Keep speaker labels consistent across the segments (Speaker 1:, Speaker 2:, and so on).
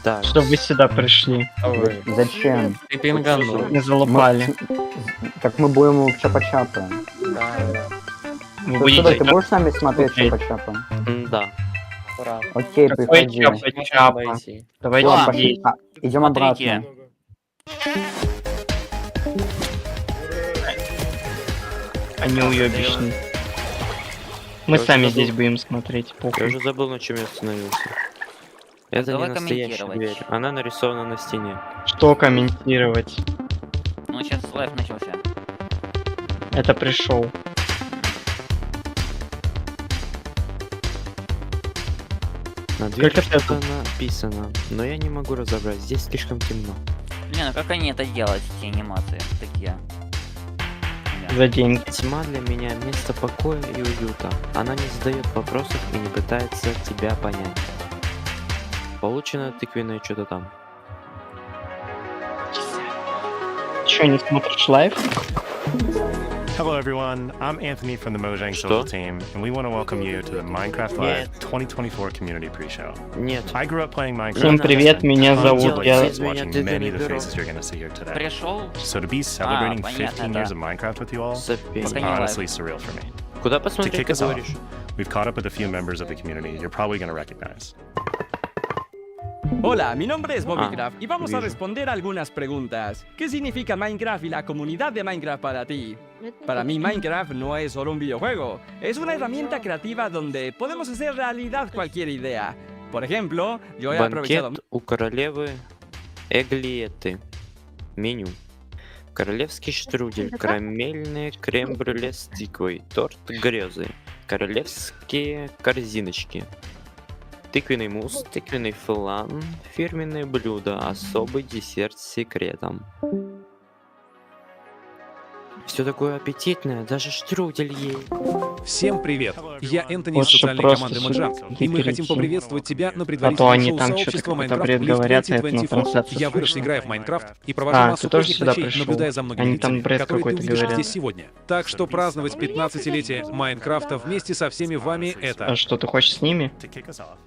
Speaker 1: Так.
Speaker 2: Чтобы вы сюда пришли.
Speaker 3: Зачем?
Speaker 4: Ты пинганул.
Speaker 2: Не залупали.
Speaker 3: Так мы будем в чапа-чапа.
Speaker 4: Да.
Speaker 2: Вы
Speaker 3: Ты
Speaker 2: будете...
Speaker 3: будешь с нами смотреть
Speaker 2: Окей.
Speaker 3: чапа-чапа?
Speaker 1: Да.
Speaker 4: Ура.
Speaker 3: Окей,
Speaker 2: Какой
Speaker 3: приходи.
Speaker 2: чапа-чапа? Давайте
Speaker 3: Ладно,
Speaker 2: пошли.
Speaker 3: пошли. Идем обратно.
Speaker 2: Они уебищные. Мы
Speaker 1: Я
Speaker 2: сами
Speaker 1: уже
Speaker 2: здесь
Speaker 1: забыл.
Speaker 2: будем смотреть.
Speaker 1: Я
Speaker 2: Похуй.
Speaker 1: уже забыл, на чем я остановился. Это не
Speaker 5: Давай
Speaker 1: настоящая
Speaker 5: комментировать.
Speaker 1: дверь. Она нарисована на стене.
Speaker 2: Что комментировать?
Speaker 5: Ну, сейчас лайв начался.
Speaker 2: Это пришел.
Speaker 1: На двери
Speaker 2: Как это
Speaker 1: что-то написано, но я не могу разобрать. Здесь слишком темно.
Speaker 5: Блин, а как они это делают, эти анимации такие?
Speaker 2: За деньги.
Speaker 1: Тьма для меня место покоя и уюта. Она не задает вопросов и не пытается тебя понять. Получено тыквенное что-то там.
Speaker 2: Че, не смотришь лайв?
Speaker 6: Hello everyone, I'm Anthony from the Mojang Social Team, and we want to welcome you to the Minecraft Live 2024 Community Pre-Show.
Speaker 1: Нет.
Speaker 6: I grew up playing Minecraft.
Speaker 2: Всем привет, меня зовут я.
Speaker 6: Watching many of the faces you're going to see here today.
Speaker 5: Пришел?
Speaker 6: So to be celebrating
Speaker 5: понятно,
Speaker 6: 15
Speaker 5: да.
Speaker 6: years of Minecraft with you all
Speaker 1: Запень.
Speaker 6: is
Speaker 5: Пока не
Speaker 6: honestly
Speaker 5: лайв.
Speaker 6: surreal for me.
Speaker 1: Куда
Speaker 6: To
Speaker 1: посмотреть,
Speaker 6: kick
Speaker 1: ты
Speaker 6: us off,
Speaker 1: говоришь?
Speaker 6: we've caught up with a few members of the community you're probably going to recognize.
Speaker 7: Hola, mi nombre es Bobbycraft y vamos a
Speaker 1: viejo.
Speaker 7: responder algunas preguntas. ¿Qué significa Minecraft y la comunidad de Minecraft para ti? Para mí Minecraft no es solo un videojuego, es una herramienta creativa donde podemos hacer realidad cualquier idea. Por ejemplo, yo he aprovechado...
Speaker 1: Банкет у королевы Эглиеты. Меню. Королевский штрудель, карамельный крем-брюле с тыквой, торт грезы, королевские корзиночки, тыквенный мусс, тыквенный флан, фирменное блюдо, особый десерт с секретом. Все такое аппетитное, даже штрудель есть.
Speaker 8: Всем привет! Я Энтони из
Speaker 2: Лучше
Speaker 8: социальной
Speaker 2: просто
Speaker 8: команды
Speaker 2: сюда
Speaker 8: Моджам, и мы хотим
Speaker 2: перейти.
Speaker 8: поприветствовать тебя на
Speaker 2: А то
Speaker 8: предварительном
Speaker 2: они
Speaker 8: шоу
Speaker 2: там что-то
Speaker 8: сообщества
Speaker 2: какой-то
Speaker 8: Minecraft
Speaker 2: бред
Speaker 8: Live
Speaker 2: говорят, а это на
Speaker 8: 2024.
Speaker 2: трансляции
Speaker 8: Я вырос,
Speaker 2: слышно.
Speaker 8: играя в Майнкрафт, и провожу массу
Speaker 2: ты тоже
Speaker 8: поздних
Speaker 2: сюда
Speaker 8: ночей,
Speaker 2: пришел?
Speaker 8: наблюдая за многими
Speaker 2: Они там
Speaker 8: лицами,
Speaker 2: бред
Speaker 8: которые ты
Speaker 2: какой-то
Speaker 8: увидишь
Speaker 2: говорят.
Speaker 8: здесь сегодня. Так что праздновать 15-летие Майнкрафта вместе со всеми вами —
Speaker 2: А
Speaker 8: это...
Speaker 2: что, ты хочешь с ними?
Speaker 6: To kick us off,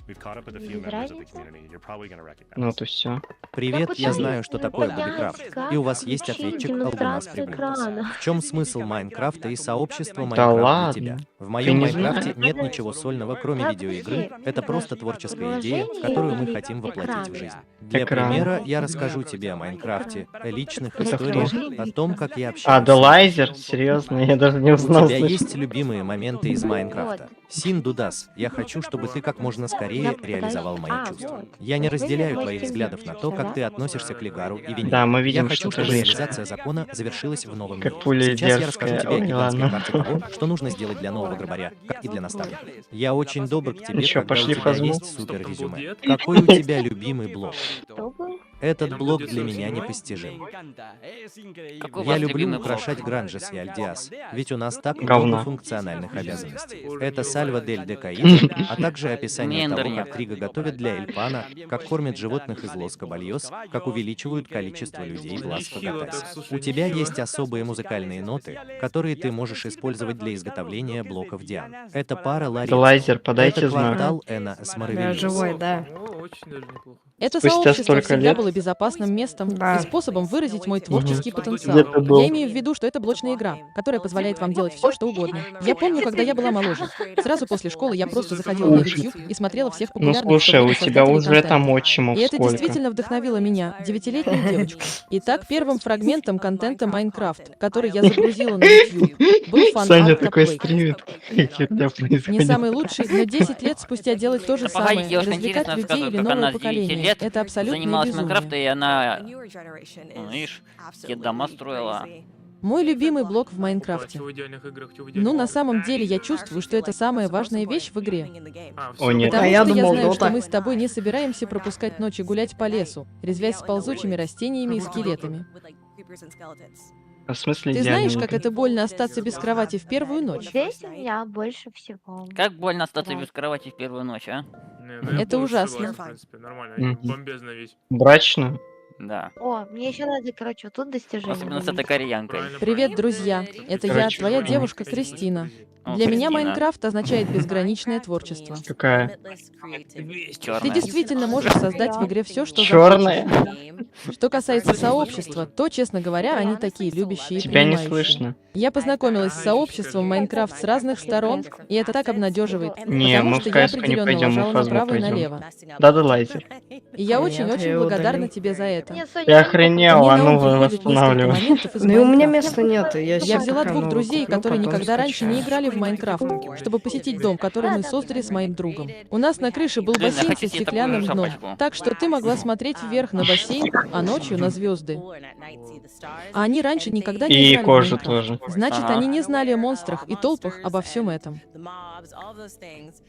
Speaker 6: we've caught up with a few members of the community you're probably going to recognize.
Speaker 2: Ну то все.
Speaker 9: Привет, я знаю, что такое Бобикрафт. И у вас есть ответчик Алгунас Приблюдас. В чем смысл Майнкрафта и сообщества Майнкрафт для
Speaker 2: ладно.
Speaker 9: тебя? В
Speaker 2: Ты
Speaker 9: моем
Speaker 2: не
Speaker 9: Майнкрафте нет ничего сольного, кроме видеоигры. Это просто творческая идея, которую мы хотим воплотить в жизнь. Для
Speaker 2: Экран.
Speaker 9: примера, я расскажу тебе о Майнкрафте, о личных
Speaker 2: Это
Speaker 9: историях,
Speaker 2: кто?
Speaker 9: о том, как я
Speaker 2: А,
Speaker 9: общаюсь.
Speaker 2: Делайзер? Серьезно? Я даже не
Speaker 9: У
Speaker 2: узнал.
Speaker 9: тебя
Speaker 2: слышь.
Speaker 9: есть любимые моменты из Майнкрафта? Син Дудас, я хочу, чтобы ты как можно скорее реализовал мои чувства. Я не разделяю твоих взглядов на то, как ты относишься к Лигару и Вине.
Speaker 2: Да, мы видим,
Speaker 9: я хочу,
Speaker 2: что ты
Speaker 9: чтобы
Speaker 2: жишь.
Speaker 9: реализация закона завершилась в новом
Speaker 2: Как
Speaker 9: мире.
Speaker 2: пуля
Speaker 9: Сейчас я
Speaker 2: дерзкая.
Speaker 9: расскажу тебе
Speaker 2: Ой,
Speaker 9: гигантской
Speaker 2: ладно.
Speaker 9: карте того, что нужно сделать для нового грабаря, как и для наставника. Я очень добр к тебе,
Speaker 2: Ну чё,
Speaker 9: когда
Speaker 2: пошли
Speaker 9: у тебя
Speaker 2: фазму?
Speaker 9: есть супер резюме. Какой у тебя любимый блог? Этот блог для меня непостижим.
Speaker 5: Какой у
Speaker 9: Я
Speaker 5: вас
Speaker 9: люблю
Speaker 5: любимый
Speaker 9: украшать
Speaker 5: блог?
Speaker 9: Гранжес и Альдиас, ведь у нас так
Speaker 2: Говно.
Speaker 9: много функциональных обязанностей. Это Сальва дель Декаид, а также описание того,
Speaker 5: Мендерник.
Speaker 9: как Трига готовит для Эльпана, как кормят животных из Лос Кабальос, как увеличивают количество людей в Лас Фагатасе. У тебя есть особые музыкальные ноты, которые ты можешь использовать для изготовления блоков Диан. Это пара Ларри.
Speaker 2: Делайзер, подайте
Speaker 9: Это
Speaker 2: знак.
Speaker 9: квартал Эна с
Speaker 10: Да, живой, да.
Speaker 11: Это
Speaker 2: Спустя
Speaker 11: сообщество
Speaker 2: столько
Speaker 11: всегда
Speaker 2: лет?
Speaker 11: было безопасным местом
Speaker 10: Да.
Speaker 11: и способом выразить мой творческий
Speaker 2: Где
Speaker 11: потенциал.
Speaker 2: ты был?
Speaker 11: Я имею в виду, что это блочная игра, которая позволяет вам делать все, что угодно. Я помню, когда я была моложе. Сразу после школы я просто заходила на YouTube и смотрела всех
Speaker 2: Ну
Speaker 11: популярных
Speaker 2: слушай, у
Speaker 11: свободных
Speaker 2: тебя
Speaker 11: создателей
Speaker 2: уже
Speaker 11: контента.
Speaker 2: там отчимов
Speaker 11: И это
Speaker 2: сколько?
Speaker 11: действительно вдохновило меня, 9-летнюю девочку. Итак, первым фрагментом контента Майнкрафт, который я загрузила на YouTube, был
Speaker 2: Саня
Speaker 11: фан-арт
Speaker 2: такой
Speaker 11: капплей.
Speaker 2: стримит, как херня происходит.
Speaker 11: Не самый лучший, но 10 лет спустя делать то же
Speaker 5: Да погоди,
Speaker 11: самое,
Speaker 5: девушка
Speaker 11: развлекать
Speaker 5: интересно
Speaker 11: людей
Speaker 5: рассказывает,
Speaker 11: или
Speaker 5: как она
Speaker 11: новое
Speaker 5: с 9
Speaker 11: поколение.
Speaker 5: лет
Speaker 11: Это абсолютное
Speaker 5: занималась
Speaker 11: безумие.
Speaker 5: Майнкрафтом, и она, ну, видишь, какие дома строила.
Speaker 11: Мой любимый блок в Майнкрафте. Ну, на самом деле, я чувствую, что это самая важная вещь в игре.
Speaker 2: О нет.
Speaker 11: Потому
Speaker 10: А я
Speaker 11: что я
Speaker 10: думал,
Speaker 11: знаю,
Speaker 10: Дота.
Speaker 11: что мы с тобой не собираемся пропускать ночи гулять по лесу, резвясь с ползучими растениями и скелетами.
Speaker 2: А в смысле
Speaker 11: Ты знаешь,
Speaker 2: идеальный?
Speaker 11: как это больно остаться без кровати в первую ночь?
Speaker 12: Здесь у меня больше всего.
Speaker 5: Как больно остаться без кровати в первую ночь, а?
Speaker 11: Это ужасно.
Speaker 2: Мгм. Брачно?
Speaker 5: Да.
Speaker 12: О, мне еще надо, короче, вот тут достижение.
Speaker 5: Особенно с этой кореянкой.
Speaker 11: Привет, друзья. Это я,
Speaker 2: Короче,
Speaker 11: твоя
Speaker 2: понял.
Speaker 11: девушка Кристина.
Speaker 5: О,
Speaker 11: Для меня
Speaker 5: Кристина.
Speaker 11: Майнкрафт означает безграничное творчество.
Speaker 2: Какая?
Speaker 11: Ты
Speaker 5: Чёрная.
Speaker 11: действительно можешь создать в игре все, что
Speaker 2: Черная?
Speaker 11: захочешь. Что касается сообщества, то, честно говоря, они такие любящие и
Speaker 2: Тебя не
Speaker 11: принимающие.
Speaker 2: слышно.
Speaker 11: Я познакомилась с сообществом Майнкрафт с разных сторон, и это так обнадеживает,
Speaker 2: Не,
Speaker 11: потому
Speaker 2: мы
Speaker 11: что
Speaker 2: в
Speaker 11: я
Speaker 2: КС не
Speaker 11: определенно
Speaker 2: пойдем, мы в
Speaker 11: ложала
Speaker 2: фазму
Speaker 11: направо и
Speaker 2: пойдем.
Speaker 11: налево.
Speaker 2: Да-да, лазер.
Speaker 11: И я очень-очень благодарна тебе за это.
Speaker 12: Не, Соня,
Speaker 2: Ты охренел,
Speaker 11: Мне
Speaker 2: а
Speaker 11: на
Speaker 2: ну
Speaker 11: ум приходит несколько
Speaker 2: восстанавливай.
Speaker 11: моментов из
Speaker 4: Ну и у меня
Speaker 11: Майнкрафта.
Speaker 4: места нет, и я
Speaker 11: Я
Speaker 4: сейчас
Speaker 11: взяла
Speaker 4: пока
Speaker 11: двух
Speaker 4: новую
Speaker 11: друзей,
Speaker 4: куплю,
Speaker 11: которые
Speaker 4: потом
Speaker 11: никогда раньше не
Speaker 4: скачаю.
Speaker 11: играли в Майнкрафт, чтобы посетить дом, который мы создали с моим другом. У нас на крыше был
Speaker 5: Блин, я
Speaker 11: бассейн со
Speaker 5: хочу себе
Speaker 11: стеклянным
Speaker 5: такую
Speaker 11: дном,
Speaker 5: шапочку.
Speaker 11: так что ты могла смотреть вверх на бассейн, а ночью на звезды. А они раньше никогда не
Speaker 2: И
Speaker 11: играли в
Speaker 2: кожу
Speaker 11: Майнкрафт.
Speaker 2: тоже.
Speaker 11: Значит,
Speaker 5: Ага.
Speaker 11: они не знали о монстрах и толпах, обо всем этом.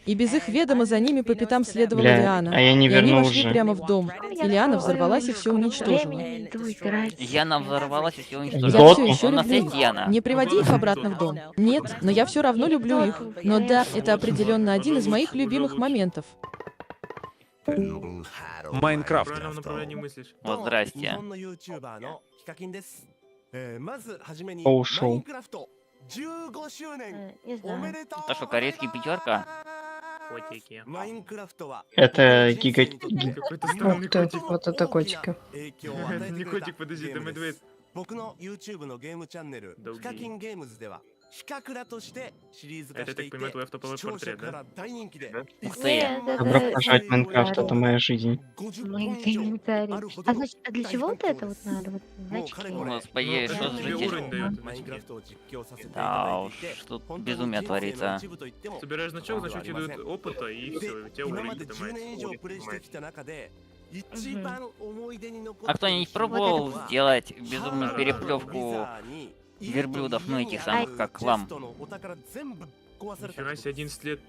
Speaker 11: И без их ведома за ними по пятам следовала
Speaker 2: Бля,
Speaker 11: Лиана.
Speaker 2: а я не
Speaker 11: И они
Speaker 2: вернул
Speaker 11: вошли
Speaker 2: уже.
Speaker 11: прямо в дом. И Лиана взорвалась и все уничтожила.
Speaker 12: Времени иду играть.
Speaker 5: Яна взорвалась и все
Speaker 11: Я
Speaker 5: уничтожила.
Speaker 11: все еще
Speaker 5: У нас
Speaker 11: люблю
Speaker 5: есть
Speaker 11: их.
Speaker 5: Яна.
Speaker 11: Не приводи их обратно в дом. Нет, но я все равно люблю их. Но да, это определенно один из моих любимых моментов.
Speaker 8: Майнкрафт.
Speaker 5: Вот здрасте.
Speaker 2: Оушоу.
Speaker 12: Не знаю.
Speaker 5: Это что, корейский пятерка?
Speaker 2: Это
Speaker 4: Ух ты, вот это котики.
Speaker 10: Не котик, подожди, это медведь. Это, я так понимаю, твой автоповый портрет, да?
Speaker 5: Ух ты.
Speaker 2: Добро пожаловать в Майнкрафт, это моя жизнь.
Speaker 12: А значит, а для чего вот это вот надо? Вот, значки?
Speaker 5: Господи, что за
Speaker 10: Тебе уровень
Speaker 5: житель?
Speaker 10: дает.
Speaker 5: Да уж, тут безумие творится.
Speaker 10: Собираешь значок, значок тебе дают опыта, и все, у тебя уровень поднимается.
Speaker 5: А кто-нибудь пробовал сделать безумную переплевку верблюдов, ну этих самых, как лам?
Speaker 10: Нифига себе, 11 лет.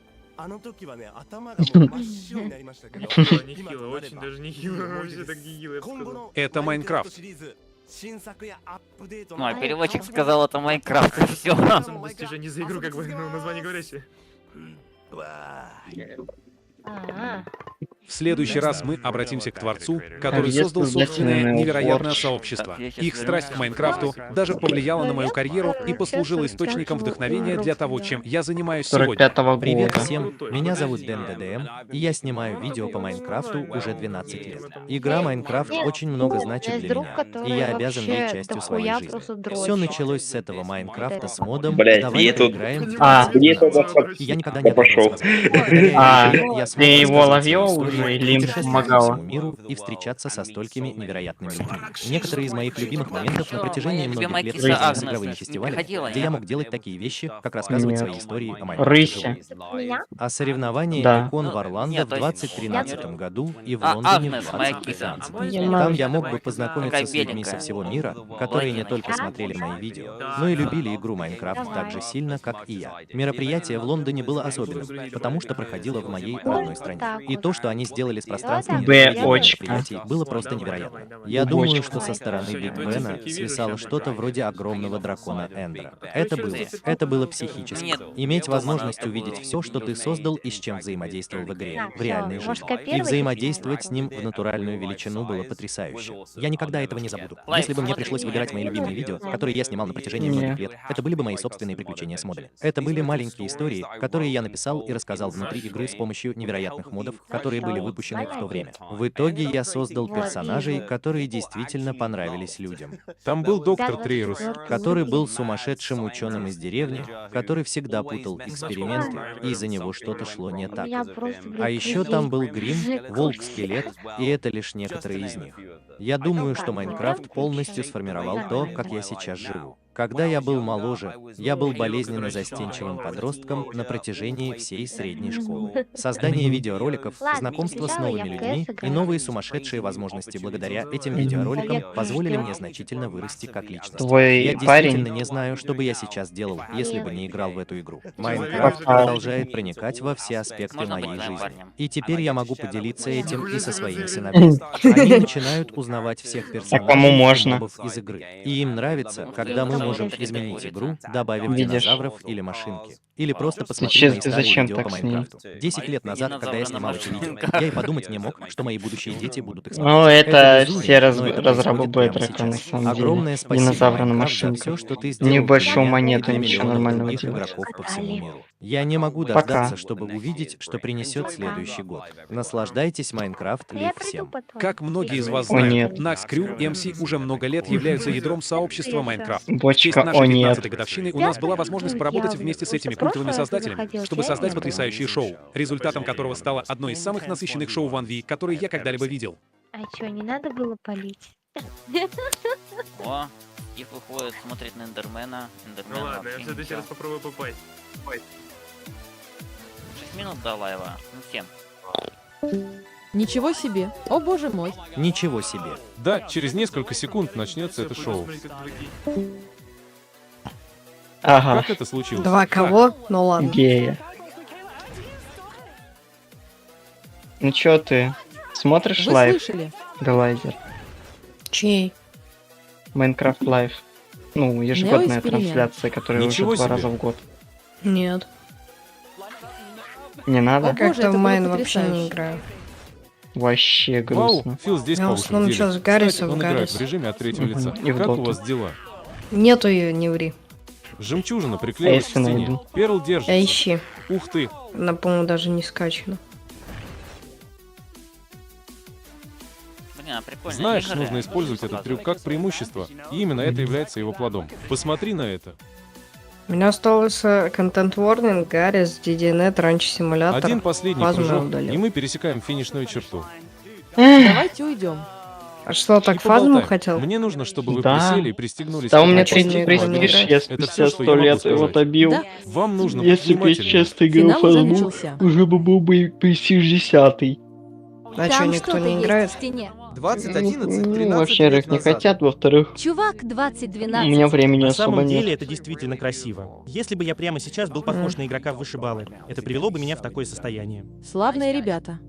Speaker 10: Нехило, очень даже нехило, вообще так нехило, я бы сказал.
Speaker 8: Это Майнкрафт.
Speaker 5: Ну, а переводчик сказал, это Майнкрафт, и все.
Speaker 10: Достижение за игру, как бы, ну, название говорящее.
Speaker 8: В следующий раз мы обратимся к Творцу, который
Speaker 2: Если
Speaker 8: создал
Speaker 2: для
Speaker 8: собственное
Speaker 2: тебя
Speaker 8: невероятное
Speaker 2: Overwatch.
Speaker 8: сообщество.
Speaker 5: Я щас
Speaker 8: Их страсть к
Speaker 5: вернусь.
Speaker 8: Майнкрафту даже повлияла на мою карьеру и послужила источником вдохновения для того, чем я занимаюсь сегодня.
Speaker 2: 45-го
Speaker 9: Привет
Speaker 2: года.
Speaker 9: всем, меня зовут Дэн ДДМ, и я снимаю видео по Майнкрафту уже 12 лет. Игра Майнкрафт очень много значит для меня, и я обязан ей частью своей жизни. Все началось с этого Майнкрафта с модом «Давай поиграем в
Speaker 2: А,
Speaker 9: И я никогда не отказывался.
Speaker 2: А,
Speaker 9: Я смог
Speaker 2: ты его
Speaker 9: рассказывать
Speaker 2: ловил
Speaker 9: свою
Speaker 2: уже
Speaker 9: историю,
Speaker 2: или им
Speaker 9: путешествовать по
Speaker 2: помогала?
Speaker 9: всему миру и встречаться со столькими невероятными людьми. Некоторые из моих любимых моментов на протяжении многих лет связаны с игровыми фестивалями, где я мог делать такие вещи, как рассказывать свои истории о Майнкрафте.
Speaker 2: Рыси.
Speaker 9: А соревнования
Speaker 2: Да.
Speaker 9: Икон в Орландо
Speaker 5: Нет,
Speaker 9: в
Speaker 5: то есть-
Speaker 9: 2013 году и в
Speaker 5: А,
Speaker 9: Лондоне в
Speaker 5: Агнес, моя
Speaker 9: 2015. Там я мог бы познакомиться с людьми со всего мира, которые не только смотрели мои видео, но и любили игру Майнкрафт так же сильно, как и я. Мероприятие в Лондоне было особенным, потому что проходило в моей родной стране. И то, что они сделали с пространством
Speaker 2: Б,
Speaker 9: для
Speaker 2: очка.
Speaker 9: мероприятий, было просто невероятно. Я думаю, что со стороны Биг Бена свисало что-то вроде огромного дракона Эндера. Это было психически.
Speaker 5: Нет.
Speaker 9: Иметь возможность увидеть все, что ты создал и с чем взаимодействовал в игре, в реальной
Speaker 12: Может,
Speaker 9: жизни. И
Speaker 12: копировать?
Speaker 9: взаимодействовать с ним в натуральную величину было потрясающе. Я никогда этого не забуду. Если бы мне пришлось выбирать мои любимые видео, которые я снимал на протяжении многих лет, это были бы мои собственные приключения с модами. Это были маленькие истории, которые я написал и рассказал внутри игры с помощью невероятных модов, которые были выпущены в то время. В итоге я создал персонажей, которые действительно понравились людям.
Speaker 8: Там был доктор Трейрус.
Speaker 9: Который был сумасшедшим ученым из деревни, который всегда путал эксперименты, и из-за него что-то шло не так. А еще там был Грим, Волк-скелет, и это лишь некоторые из них. Я думаю, что Майнкрафт полностью сформировал то, как я сейчас живу. Когда я был моложе, я был болезненно застенчивым подростком на протяжении всей средней школы. Создание видеороликов, знакомство с новыми людьми и новые сумасшедшие возможности благодаря этим видеороликам позволили мне значительно вырасти как личность.
Speaker 2: Твой
Speaker 9: Я
Speaker 2: парень?
Speaker 9: действительно не знаю, что бы я сейчас делал, если бы не играл в эту игру. Майнкрафт продолжает проникать во все аспекты
Speaker 5: Можно
Speaker 9: моей
Speaker 5: быть твоим
Speaker 9: жизни.
Speaker 5: парнем?
Speaker 9: И теперь я могу поделиться этим и со своими сыновьями. Они начинают узнавать всех
Speaker 2: кому
Speaker 9: персонажей и
Speaker 2: можно?
Speaker 9: мобов из игры. И им нравится, когда мы можем изменить игру, добавив
Speaker 2: Видишь?
Speaker 9: динозавров или машинки. Или просто
Speaker 2: Ты
Speaker 9: посмотреть мои
Speaker 2: честно,
Speaker 9: старые
Speaker 2: зачем
Speaker 9: видео по
Speaker 2: так с ней?
Speaker 9: Майнкрафту. 10 лет назад, когда я снимал эти видео Я и подумать не мог, что мои будущие дети будут их
Speaker 2: Ну,
Speaker 9: смотреть.
Speaker 2: это
Speaker 9: безумие,
Speaker 2: все
Speaker 9: но это
Speaker 2: разрабы
Speaker 9: происходит прямо
Speaker 2: Бэдрока, на
Speaker 9: сейчас.
Speaker 2: самом деле.
Speaker 9: Огромное спасибо,
Speaker 2: Динозавры на
Speaker 9: Майнкрафт, за
Speaker 2: машинках.
Speaker 9: все, что ты
Speaker 2: У
Speaker 9: сделал
Speaker 2: них
Speaker 9: для
Speaker 2: большого
Speaker 9: меня и
Speaker 2: монету,
Speaker 9: для
Speaker 2: ничего
Speaker 9: миллионов
Speaker 2: нормального
Speaker 9: других
Speaker 2: делать.
Speaker 9: игроков по всему миру. Я не могу
Speaker 2: Пока.
Speaker 9: дождаться, чтобы увидеть, что принесет следующий год. Наслаждайтесь, Майнкрафт, лив всем.
Speaker 8: Как многие из вас
Speaker 2: О, нет.
Speaker 8: знают, Накс Крю MC уже много лет являются ядром сообщества Майнкрафт. В честь
Speaker 2: Бочка, о
Speaker 8: нашей
Speaker 2: нет.
Speaker 8: 15-й годовщины у нас была возможность поработать вместе с этими культовыми создателями, чтобы создать потрясающее шоу, результатом которого стало одно из самых насыщенных шоу в 1v, которые я когда-либо видел.
Speaker 12: А чё, не надо было палить?
Speaker 5: О, их выходит, смотрит на Эндермена. Эндермен
Speaker 10: Ну ладно, я в
Speaker 5: вообще
Speaker 10: следующий раз
Speaker 5: ничего.
Speaker 10: попробую попасть.
Speaker 5: 6 минут до лайва. Ну, 7.
Speaker 11: Ничего себе. О боже мой.
Speaker 9: Ничего себе.
Speaker 13: Да, через несколько секунд начнется это шоу.
Speaker 2: Ага.
Speaker 13: Как это случилось?
Speaker 4: Два кого? Ну ладно.
Speaker 2: Гея. Ну чё ты? Смотришь
Speaker 11: Вы
Speaker 2: лайв?
Speaker 11: слышали?
Speaker 2: Делайзер.
Speaker 4: Чей?
Speaker 2: Майнкрафт лайв. Ну, ежегодная
Speaker 11: эксперимент.
Speaker 2: трансляция, которая
Speaker 13: Ничего
Speaker 2: уже 2
Speaker 13: себе.
Speaker 2: раза в год.
Speaker 4: Нет.
Speaker 2: Не надо?
Speaker 11: Боже,
Speaker 4: Как-то
Speaker 11: это
Speaker 4: в
Speaker 11: было
Speaker 4: Майн вообще
Speaker 11: потрясающе.
Speaker 4: не играю.
Speaker 2: Вообще грустно.
Speaker 13: Вау, Фил здесь
Speaker 4: Я
Speaker 13: по
Speaker 4: в
Speaker 13: уши
Speaker 4: основном
Speaker 13: делит.
Speaker 4: сейчас Гарриса
Speaker 13: Кстати,
Speaker 4: в
Speaker 13: он играет
Speaker 4: Гаррис.
Speaker 13: в режиме от третьего лица.
Speaker 2: И в
Speaker 13: Как у
Speaker 2: доту.
Speaker 13: вас дела?
Speaker 4: Нету ее, не ври.
Speaker 13: Жемчужина приклеилась к
Speaker 2: если
Speaker 13: стене.
Speaker 2: найду.
Speaker 13: Перл
Speaker 4: А
Speaker 13: держится.
Speaker 4: ищи.
Speaker 13: Ух ты.
Speaker 4: Она, по-моему, даже не скачана.
Speaker 5: Блин, а прикольно.
Speaker 13: Знаешь,
Speaker 5: игры
Speaker 13: нужно использовать этот трюк как преимущество. И именно это является его плодом. Посмотри на это.
Speaker 4: У меня остался контент warning, Гаррис, DDNet, раньше симулятор.
Speaker 13: Один последний
Speaker 4: Фазу я
Speaker 13: прыжок,
Speaker 4: удалил.
Speaker 13: и мы пересекаем финишную черту.
Speaker 11: Давайте уйдем.
Speaker 4: А что, так
Speaker 13: И
Speaker 4: фазму
Speaker 13: поболтаем.
Speaker 4: хотел?
Speaker 13: Мне нужно, чтобы вы
Speaker 2: Да.
Speaker 13: присели и пристегнулись.
Speaker 2: Да
Speaker 13: к
Speaker 2: у меня
Speaker 13: этому.
Speaker 4: третий
Speaker 2: 33
Speaker 4: престиж,
Speaker 2: я
Speaker 13: Это
Speaker 2: спустя
Speaker 13: всё, что
Speaker 2: 100
Speaker 13: я могу
Speaker 2: лет его
Speaker 13: сказать.
Speaker 2: добил.
Speaker 11: Да.
Speaker 13: Вам нужно быть
Speaker 2: Если бы я
Speaker 13: внимательным.
Speaker 2: честно играл
Speaker 11: Финал уже
Speaker 2: фазму,
Speaker 11: начался.
Speaker 2: уже бы был бы престиж 10.
Speaker 4: А что, никто не играет?
Speaker 14: 2011,
Speaker 2: Ну,
Speaker 14: 13
Speaker 2: во-первых,
Speaker 14: лет
Speaker 2: не
Speaker 14: назад.
Speaker 2: хотят, во-вторых,
Speaker 15: Чувак,
Speaker 2: у
Speaker 15: 2012.
Speaker 2: меня времени
Speaker 16: На
Speaker 2: особо
Speaker 16: самом деле
Speaker 2: нет.
Speaker 16: это действительно красиво. Если бы я прямо сейчас был похож на игрока в вышибалы, это привело бы меня в такое состояние.
Speaker 11: Славные ребята.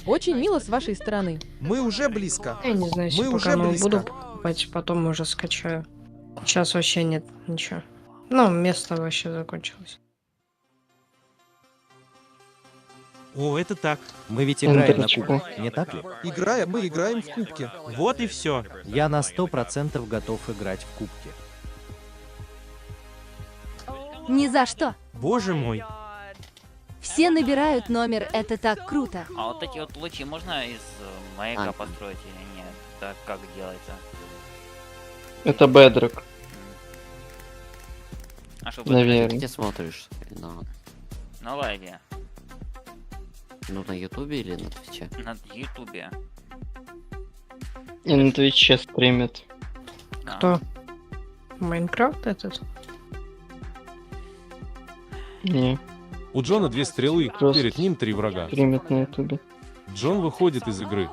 Speaker 11: Очень мило с вашей стороны.
Speaker 14: Мы уже близко.
Speaker 4: Я не знаю, если
Speaker 14: Мы
Speaker 4: пока
Speaker 14: уже
Speaker 4: ну,
Speaker 14: близко.
Speaker 4: буду покупать, потом уже скачаю. Сейчас вообще нет ничего. Ну, место вообще закончилось.
Speaker 16: О, это так.
Speaker 9: Мы ведь играем на
Speaker 2: Эндерочку.
Speaker 9: кубке, не так ли?
Speaker 14: Мы играем в кубке.
Speaker 16: Вот и все.
Speaker 9: Я на 100% готов играть в кубке.
Speaker 15: Ни за что.
Speaker 16: Боже мой.
Speaker 15: Все набирают номер, это так круто.
Speaker 5: А вот эти вот лучи можно из маяка построить или нет? Так как делается?
Speaker 2: Это Бэдрок.
Speaker 5: А что
Speaker 2: Наверное.
Speaker 1: Где смотришь?
Speaker 5: На лайве.
Speaker 1: Ну, на Ютубе или на Твиче?
Speaker 5: На Ютубе.
Speaker 2: И на Твиче стримит.
Speaker 4: Кто? Майнкрафт этот?
Speaker 2: Не,
Speaker 13: У Джона 2 стрелы,
Speaker 2: Просто
Speaker 13: перед ним 3 врага.
Speaker 2: стримит на ютубе.
Speaker 13: Джон выходит из игры.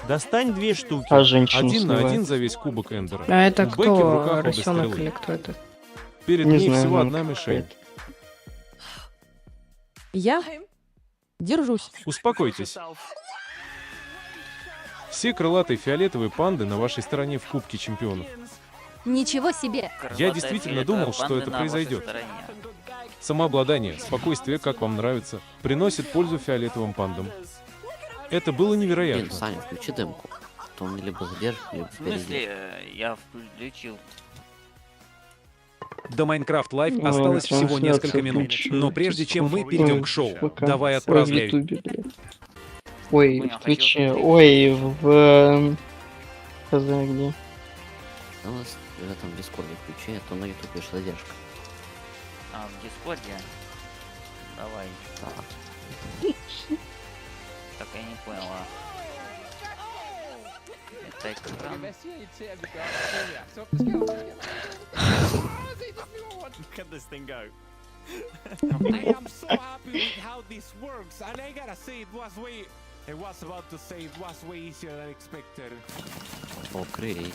Speaker 16: Достань 2 штуки.
Speaker 2: А женщину
Speaker 13: 1 на 1
Speaker 2: сливает.
Speaker 13: за весь кубок Эндера.
Speaker 4: А это
Speaker 13: У Бекки в
Speaker 4: кто?
Speaker 13: руках обе
Speaker 4: Рысенок
Speaker 13: стрелы.
Speaker 4: или кто это?
Speaker 13: Перед
Speaker 2: Не
Speaker 13: ней
Speaker 2: знаю,
Speaker 13: всего
Speaker 2: Манк
Speaker 13: одна мишень.
Speaker 2: какой-то.
Speaker 11: Я держусь.
Speaker 13: Успокойтесь. Все крылатые фиолетовые панды на вашей стороне в Кубке Чемпионов.
Speaker 15: Ничего себе.
Speaker 13: Я действительно думал, что это произойдет. Самообладание, спокойствие, как вам нравится, приносит пользу фиолетовым пандам. Это было
Speaker 1: Блин,
Speaker 13: невероятно.
Speaker 1: Саня, включи демку. А то он либо задержит, либо
Speaker 5: В смысле,
Speaker 1: впереди.
Speaker 5: я включил.
Speaker 8: До Майнкрафт Лайв
Speaker 2: Ой,
Speaker 8: осталось всего
Speaker 2: трансляция
Speaker 8: несколько минут.
Speaker 2: включу.
Speaker 8: Но прежде чем мы перейдем к шоу,
Speaker 2: Пока.
Speaker 8: давай
Speaker 2: Ой, в
Speaker 8: отправляй.
Speaker 2: Ютубе, блядь. Ой,
Speaker 5: Понял,
Speaker 2: в Твиче,
Speaker 5: хотел
Speaker 2: ой, в... Хз, где?
Speaker 1: Ну, у нас в этом Дискорде включи, а то на Ютубе же задержка.
Speaker 5: А, в Дискорде? Давай. Так, я не понял, а. Это экран.
Speaker 17: Look at this thing go. I am so happy with how this works, and I gotta say I was about to say it was way easier than expected.
Speaker 1: Окей.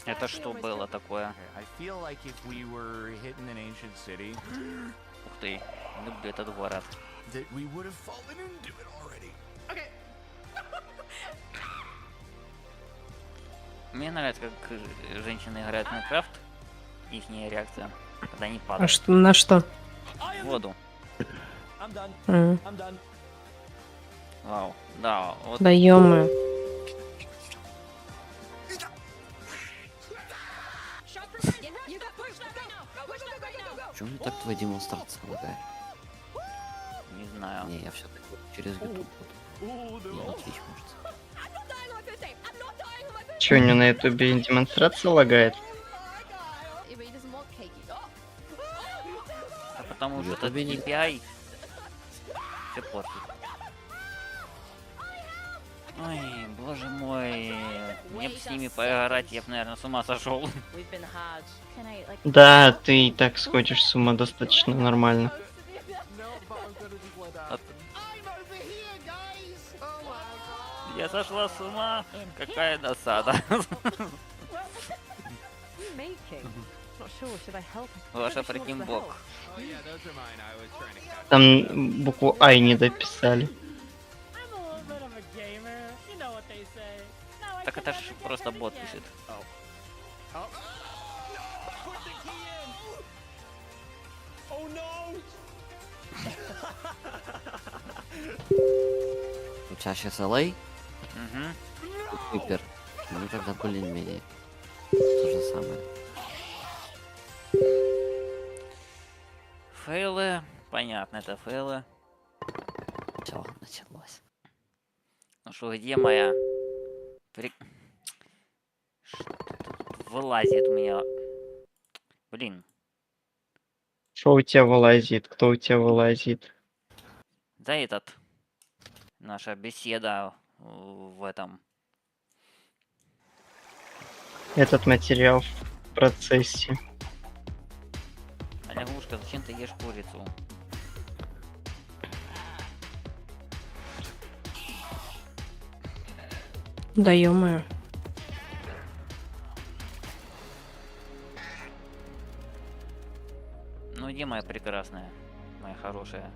Speaker 5: Это что было такое?
Speaker 17: I feel like if we were hitting an ancient city,
Speaker 5: Ух ты, люблю этот город.
Speaker 17: that we would have fallen into it already. Okay.
Speaker 5: Мне нравится, как женщины играют в Майнкрафт. Ихняя реакция, когда они
Speaker 4: А
Speaker 5: падают
Speaker 4: что, на что?
Speaker 5: в воду.
Speaker 4: М.
Speaker 5: Вау, да, вот.
Speaker 4: Да ё-моё.
Speaker 1: Почему мне так твоя демонстрация лагает?
Speaker 5: Не знаю.
Speaker 1: Не, я все-таки через YouTube буду. Не Twitch, может.
Speaker 2: Че, у него на ютубе демонстрация лагает?
Speaker 5: А потому что этот KPI все портит. Ой, боже мой. Мне бы с ними поиграть, я бы, наверное, с ума сошел.
Speaker 2: Да, ты и так сходишь с ума достаточно нормально.
Speaker 5: Я сошла с ума. Какая досада. Ваша прикинбок.
Speaker 2: Там букву Ай не дописали.
Speaker 5: Так это ж просто бот пишет.
Speaker 1: У тебя сейчас LA?
Speaker 5: Угу.
Speaker 1: Супер. Ну тогда более-менее. То же самое.
Speaker 5: Фейлы. Понятно, это фейлы.
Speaker 1: Все, началось.
Speaker 5: Ну что, где моя... Вылазит у меня. Блин.
Speaker 2: Что у тебя вылазит? Кто у тебя вылазит?
Speaker 5: Да этот. Наша беседа в этом.
Speaker 2: Этот материал в процессе.
Speaker 5: Лягушка, зачем ты ешь курицу?
Speaker 4: Да ё-моё.
Speaker 5: Ну где моя прекрасная? Моя хорошая.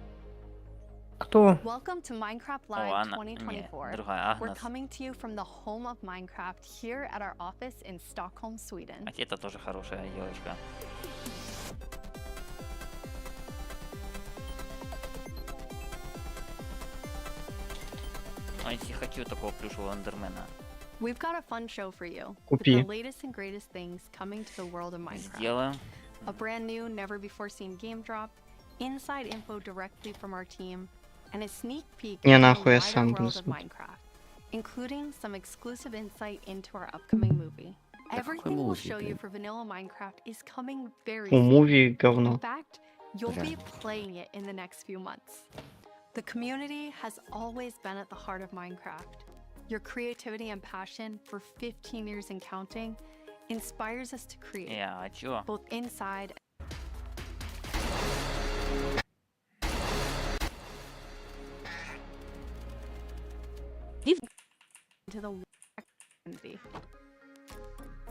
Speaker 4: Кто?
Speaker 18: Welcome to Minecraft
Speaker 5: О,
Speaker 18: Live
Speaker 5: она.
Speaker 18: 2024.
Speaker 5: Не, другая.
Speaker 18: We're
Speaker 5: Агнес.
Speaker 18: coming to you from the home of Minecraft here at our office in Stockholm, Sweden.
Speaker 5: А это тоже хорошая девочка. А если хочу такого плюшевого эндермена.
Speaker 18: We've got a fun show for you. With
Speaker 2: Купи.
Speaker 18: the latest and greatest things coming to the world of Minecraft.
Speaker 5: Сделаем.
Speaker 18: A brand new, never before seen game drop, inside info directly from our team, and a sneak peek
Speaker 2: Не,
Speaker 18: into the
Speaker 2: нахуй я
Speaker 18: wider
Speaker 2: сам буду
Speaker 18: world of
Speaker 2: смотреть.
Speaker 18: Minecraft, including some exclusive insight into our upcoming movie. Everything we'll show you for vanilla Minecraft is coming very
Speaker 2: У
Speaker 18: soon.
Speaker 2: муви
Speaker 18: In
Speaker 2: говно.
Speaker 18: fact, you'll be
Speaker 2: Реально.
Speaker 18: playing it in the next few months. The community has always been at the heart of Minecraft. Your creativity and passion for 15 years and counting inspires us to create,
Speaker 5: А чё?
Speaker 18: both inside into the community.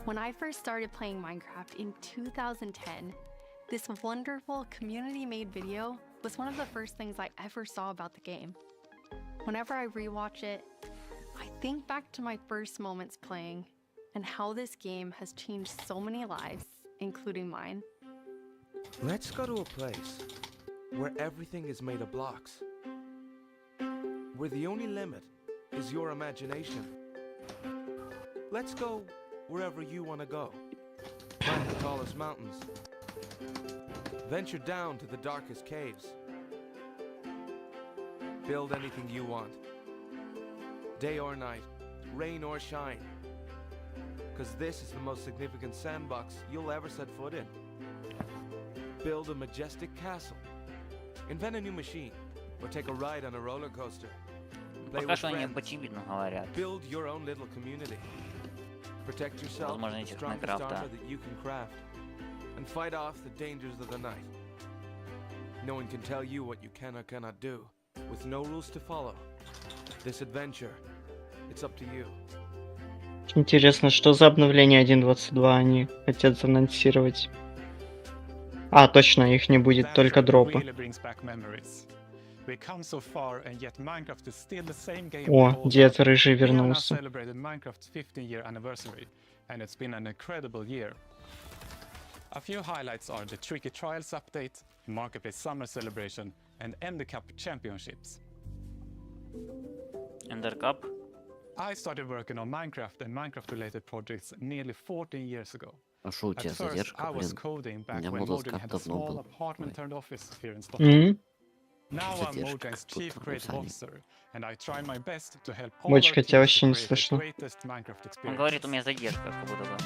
Speaker 18: When I first started playing Minecraft in 2010, this wonderful community-made video was one of the first things I ever saw about the game. Whenever I rewatch it, I think back to my first moments playing and how this game has changed so many lives, including mine.
Speaker 19: Let's go to a place where everything is made of blocks, where the only limit is your imagination. Let's go wherever you want to go. Climb the tallest mountains. Venture down to the darkest caves. Build anything you want. Day or night, rain or shine. Because this is the most significant sandbox you'll ever set foot in. Build a majestic castle. Invent a new machine. Or take a ride on a roller coaster. Play
Speaker 5: Пока
Speaker 19: with
Speaker 5: что они
Speaker 19: friends.
Speaker 5: очевидно говорят.
Speaker 19: Build your own little community. Protect yourself with the
Speaker 5: Возможностях
Speaker 19: strongest
Speaker 5: Майнкрафта.
Speaker 19: armor that you can craft. And fight off the dangers of the night. No one can tell you what you can or cannot do. With no rules to follow. This adventure, it's up to you.
Speaker 2: Интересно, что за обновление 1.22 они хотят заанонсировать? А, точно, их не будет, только дропы.
Speaker 10: Really brings back memories. We come so far, and yet Minecraft is still the same game.
Speaker 2: О,
Speaker 10: all
Speaker 2: дед
Speaker 10: over.
Speaker 2: рыжий
Speaker 10: We have now
Speaker 2: вернулся.
Speaker 10: celebrated Minecraft's 15-year anniversary, and it's been an incredible year. A few highlights are the Tricky Trials update, Marketplace Summer Celebration, and End the Cup Championships.
Speaker 5: Эндеркап.
Speaker 10: I started working on Minecraft and Minecraft-related projects nearly 14 years ago.
Speaker 1: А шо у
Speaker 10: At
Speaker 1: тебя
Speaker 10: first,
Speaker 1: задержка,
Speaker 10: I was
Speaker 1: блин?
Speaker 10: coding
Speaker 1: У
Speaker 10: back
Speaker 1: меня
Speaker 10: when Mojang
Speaker 1: Mother's
Speaker 10: had a
Speaker 1: давно
Speaker 10: small
Speaker 1: был.
Speaker 10: apartment-turned-office here in Stockholm. Now I'm
Speaker 1: Задержка
Speaker 10: Mojang's
Speaker 1: как
Speaker 10: chief
Speaker 1: будто
Speaker 10: creative
Speaker 1: Сани.
Speaker 10: officer, and I try my best to help all
Speaker 2: Бочка,
Speaker 10: our
Speaker 2: тебя
Speaker 10: teams
Speaker 2: вообще
Speaker 10: to
Speaker 2: не
Speaker 10: create the
Speaker 2: слышно.
Speaker 10: greatest Minecraft
Speaker 5: Он говорит,
Speaker 10: experience.
Speaker 5: у меня задержка, как будто бы.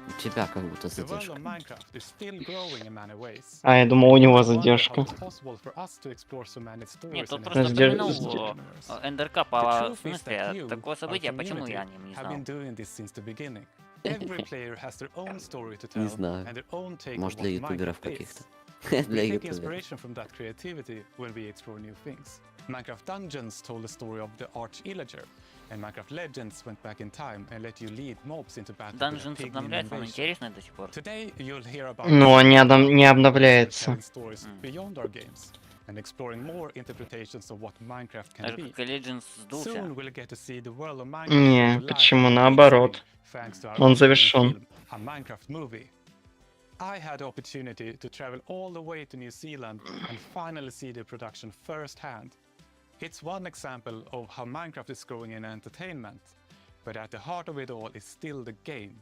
Speaker 1: У тебя как будто
Speaker 10: The world
Speaker 1: задержка.
Speaker 10: of Minecraft is still growing in many ways.
Speaker 2: А, я думал, у него
Speaker 10: I wonder how
Speaker 2: задержка.
Speaker 10: it's possible for us to explore so many stories
Speaker 5: Нет, тут
Speaker 10: and
Speaker 5: просто
Speaker 2: Задер-
Speaker 5: упомянул
Speaker 10: universe.
Speaker 5: Эндеркап,
Speaker 10: The
Speaker 5: а в
Speaker 10: truth is that
Speaker 5: смысле,
Speaker 10: you,
Speaker 5: такое
Speaker 10: our
Speaker 5: событие, почему
Speaker 10: community,
Speaker 5: я о нем не
Speaker 10: have
Speaker 5: знал?
Speaker 10: been doing this since the beginning. Every player has their own story to
Speaker 1: Не
Speaker 10: tell
Speaker 1: знаю.
Speaker 10: and their own take on
Speaker 1: Может,
Speaker 10: what
Speaker 1: для ютуберов
Speaker 10: Minecraft
Speaker 1: каких-то.
Speaker 10: is.
Speaker 1: Для
Speaker 10: We take
Speaker 1: ютуберов.
Speaker 10: inspiration from that creativity when we explore new things. Minecraft Dungeons told the story of the Arch-Illager, and Minecraft Legends went back in time and let you lead mobs into battle with a
Speaker 5: Dungeons
Speaker 10: pygmy
Speaker 5: обновляется, он
Speaker 10: invasion.
Speaker 5: интересный до сих пор.
Speaker 10: Today you'll hear about
Speaker 2: Но не
Speaker 10: telling
Speaker 2: обновляется.
Speaker 10: stories beyond our games and exploring more interpretations of what Minecraft can
Speaker 5: Так
Speaker 10: be.
Speaker 5: как Legends сдулся.
Speaker 10: Soon we'll get to see the world of Minecraft
Speaker 2: Не,
Speaker 10: come to life
Speaker 2: почему
Speaker 10: on the big
Speaker 2: наоборот?
Speaker 10: screen, thanks to our
Speaker 2: Он
Speaker 10: upcoming
Speaker 2: завершен.
Speaker 10: film, a Minecraft movie. I had the opportunity to travel all the way to New Zealand and finally see the production firsthand. It's one example of how Minecraft is growing in entertainment, but at the heart of it all is still the game.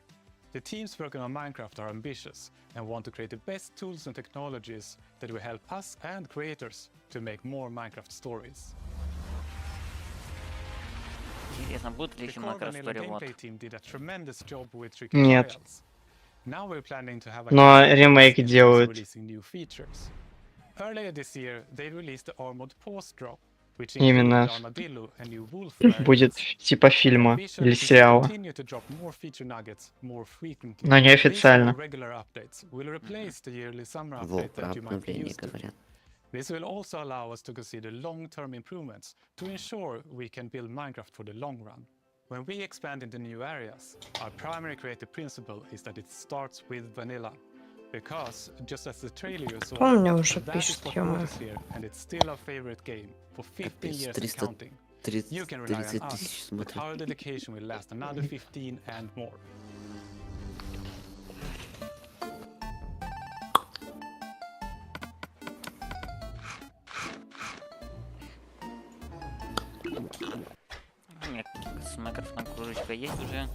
Speaker 10: The teams working on Minecraft are ambitious and want to create the best tools and technologies that will help us and creators to make more Minecraft stories.
Speaker 5: Интересно, будет ли еще
Speaker 10: The core
Speaker 5: Minecraft
Speaker 10: vanilla
Speaker 5: Story
Speaker 10: gameplay
Speaker 5: вот?
Speaker 10: team did a tremendous job with tricky
Speaker 2: Нет.
Speaker 10: trials. Now we're planning to have a
Speaker 2: Но
Speaker 10: concept
Speaker 2: ремейк
Speaker 10: release
Speaker 2: делают.
Speaker 10: releasing new features. Earlier this year, they released the Armored Pause drop, which
Speaker 2: Именно.
Speaker 10: included the Armadillo and new Wolf
Speaker 2: Будет
Speaker 10: variants.
Speaker 2: типа фильма
Speaker 10: Their
Speaker 2: или
Speaker 10: vision is to
Speaker 2: сериала.
Speaker 10: continue to drop more feature nuggets more frequently.
Speaker 2: Но
Speaker 10: These
Speaker 2: неофициально.
Speaker 10: more regular updates will replace the yearly summer
Speaker 1: Во,
Speaker 10: update
Speaker 1: про
Speaker 10: that you might be
Speaker 1: обновление
Speaker 10: used to.
Speaker 1: говорят.
Speaker 10: This will also allow us to consider long-term improvements to ensure we can build Minecraft for the long run. When we expand into new areas, our primary creative principle is that it starts with vanilla. Because, just as the trailer you saw,
Speaker 4: Помню уже
Speaker 10: that is
Speaker 4: пишет,
Speaker 10: what
Speaker 4: ё-моё.
Speaker 10: brought us here, and it's still our favorite game for 15 years and counting. You can rely on
Speaker 1: 30
Speaker 10: us,
Speaker 1: тысяч
Speaker 10: but
Speaker 1: смотрят.
Speaker 10: our dedication will last another 15 and more.
Speaker 5: У меня с Minecraft кружечка есть уже.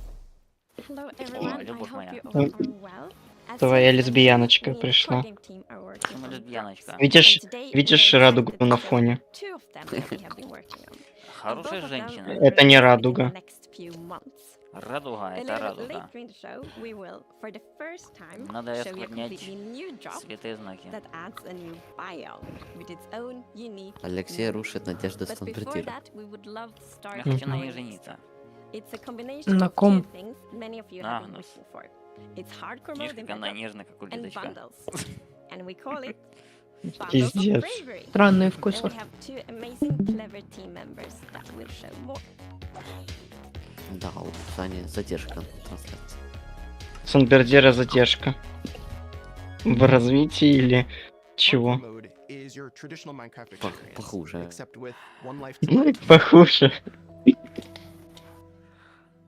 Speaker 18: Hello
Speaker 5: О,
Speaker 18: everyone, I
Speaker 5: любовь
Speaker 18: hope
Speaker 5: моя.
Speaker 18: you all are well. As
Speaker 2: Твоя
Speaker 18: you know,
Speaker 2: лесбияночка
Speaker 18: we in
Speaker 2: пришла.
Speaker 18: coding team are working
Speaker 5: Почему
Speaker 18: on
Speaker 5: лесбияночка?
Speaker 18: drops.
Speaker 2: Видишь,
Speaker 18: And today
Speaker 2: видишь
Speaker 18: we're
Speaker 2: радугу
Speaker 18: excited to
Speaker 2: на
Speaker 18: show
Speaker 2: фоне?
Speaker 18: two of them that we have been working on. And both
Speaker 5: Хорошая
Speaker 18: of them
Speaker 5: женщина.
Speaker 18: will
Speaker 2: Это не
Speaker 18: release within
Speaker 2: радуга.
Speaker 18: the next few months.
Speaker 5: Радуга,
Speaker 18: A
Speaker 5: это
Speaker 18: little
Speaker 5: радуга.
Speaker 18: later in the show, we will, for the first time,
Speaker 5: Надо
Speaker 18: show you a
Speaker 5: поднять
Speaker 18: completely new drop
Speaker 5: святые знаки.
Speaker 18: that adds a new biome with its own unique
Speaker 1: Алексей
Speaker 18: meaning.
Speaker 1: рушит надежды
Speaker 18: But before
Speaker 1: Санбердира.
Speaker 18: that, we would love to start
Speaker 5: Я хочу
Speaker 18: with
Speaker 5: на
Speaker 18: our
Speaker 5: ней
Speaker 18: next
Speaker 5: жениться.
Speaker 18: drop. It's a combination
Speaker 4: На
Speaker 18: of two
Speaker 4: ком?
Speaker 18: things many of you have been
Speaker 5: Агнус.
Speaker 18: wishing for. It's hardcore
Speaker 5: Видишь,
Speaker 18: mode in
Speaker 5: как она
Speaker 18: Bedrock
Speaker 5: нежна, как
Speaker 18: and
Speaker 5: улиточка.
Speaker 18: bundles. And we call it Bundles of
Speaker 2: Пиздец.
Speaker 18: Bravery.
Speaker 4: Странные
Speaker 18: And
Speaker 4: вкусы.
Speaker 18: we have two amazing, clever team members that will show more.
Speaker 1: Да, у Сани задержка на трансляции.
Speaker 2: Санбердира задержка. В развитии или чего?
Speaker 20: Mode is your traditional Minecraft
Speaker 1: Пох-
Speaker 20: experience,
Speaker 1: Похуже.
Speaker 20: except with one life to live.
Speaker 2: Похуже.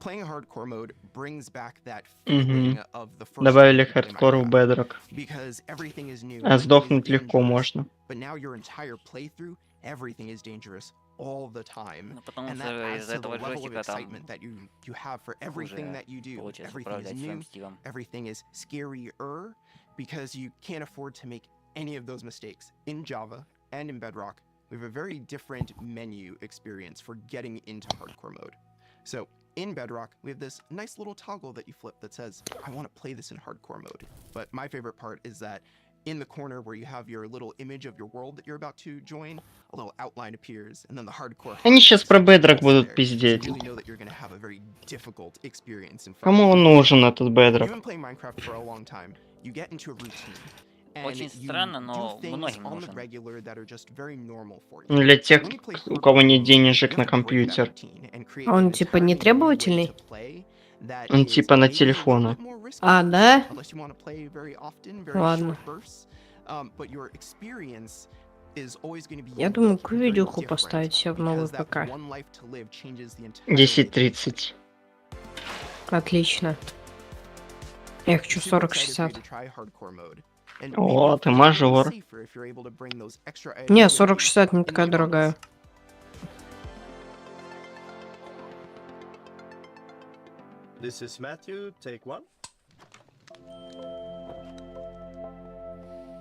Speaker 20: Playing hardcore mode brings back that
Speaker 2: Мгм.
Speaker 20: feeling of the first
Speaker 2: Добавили
Speaker 20: time you play
Speaker 2: хардкор в
Speaker 20: Minecraft.
Speaker 2: Bedrock.
Speaker 20: Because everything is new,
Speaker 2: А
Speaker 20: everything is
Speaker 2: сдохнуть легко
Speaker 20: dangerous,
Speaker 2: можно.
Speaker 20: but now your entire playthrough, everything is dangerous all the time.
Speaker 5: Ну, потому
Speaker 20: And
Speaker 5: что
Speaker 20: that adds
Speaker 5: из-за
Speaker 20: to the
Speaker 5: этого
Speaker 20: level of
Speaker 5: джойстика там
Speaker 20: excitement that you have for everything that you do.
Speaker 5: получается
Speaker 20: Everything is
Speaker 5: управлять своим
Speaker 20: new,
Speaker 5: стилем.
Speaker 20: everything is scarier, because you can't afford to make any of those mistakes. In Java and in Bedrock, we have a very different menu experience for getting into hardcore mode. So in Bedrock, we have this nice little toggle that you flip that says, I want to play this in hardcore mode. But my favorite part is that in the corner where you have your little image of your world that you're about to join, a little outline appears, and then the hardcore.
Speaker 2: Они сейчас про Bedrock
Speaker 20: is
Speaker 2: будут
Speaker 20: there. So
Speaker 2: пиздеть.
Speaker 20: you really know that you're going to have a very difficult experience in front of
Speaker 2: Кому
Speaker 20: you.
Speaker 2: он нужен, этот
Speaker 20: When you've
Speaker 2: Bedrock?
Speaker 20: been playing Minecraft for a long time, you get into a routine. And
Speaker 5: Очень
Speaker 20: you
Speaker 5: странно,
Speaker 20: do
Speaker 5: но
Speaker 20: things
Speaker 5: многим
Speaker 20: on the
Speaker 5: нужен.
Speaker 20: regular that are just very normal for you.
Speaker 2: Для тех,
Speaker 20: When you play
Speaker 2: у кого нет
Speaker 20: hardcore mode,
Speaker 2: денежек
Speaker 20: you
Speaker 2: на
Speaker 20: have to break that
Speaker 2: компьютер.
Speaker 20: routine and create
Speaker 4: Он
Speaker 20: an
Speaker 4: типа не
Speaker 20: entirely new way
Speaker 4: требовательный?
Speaker 20: to play that
Speaker 2: Он
Speaker 20: is
Speaker 2: типа на
Speaker 20: maybe a little
Speaker 2: телефона.
Speaker 20: bit more risky,
Speaker 4: А, да?
Speaker 20: unless you want to play very often, very
Speaker 4: Ладно.
Speaker 20: short bursts. But your experience is always going to be
Speaker 4: Я
Speaker 20: unique
Speaker 4: думаю,
Speaker 20: and
Speaker 4: какую
Speaker 20: very
Speaker 4: видюху
Speaker 20: different
Speaker 4: поставить себе в новый
Speaker 20: because that
Speaker 4: ПК.
Speaker 20: one life to live changes the entire way
Speaker 2: 10:30.
Speaker 4: Отлично. Я хочу
Speaker 20: Super excited for you
Speaker 4: 4060.
Speaker 20: to try hardcore mode. And
Speaker 2: О,
Speaker 20: maybe
Speaker 2: ты
Speaker 20: it's a little
Speaker 2: мажор.
Speaker 20: safer if you're able to bring those extra items
Speaker 4: Не,
Speaker 20: with you
Speaker 4: 4060 не
Speaker 20: in
Speaker 4: такая
Speaker 20: the
Speaker 4: дорогая.
Speaker 20: bundles.
Speaker 21: This is Matthew, take 1.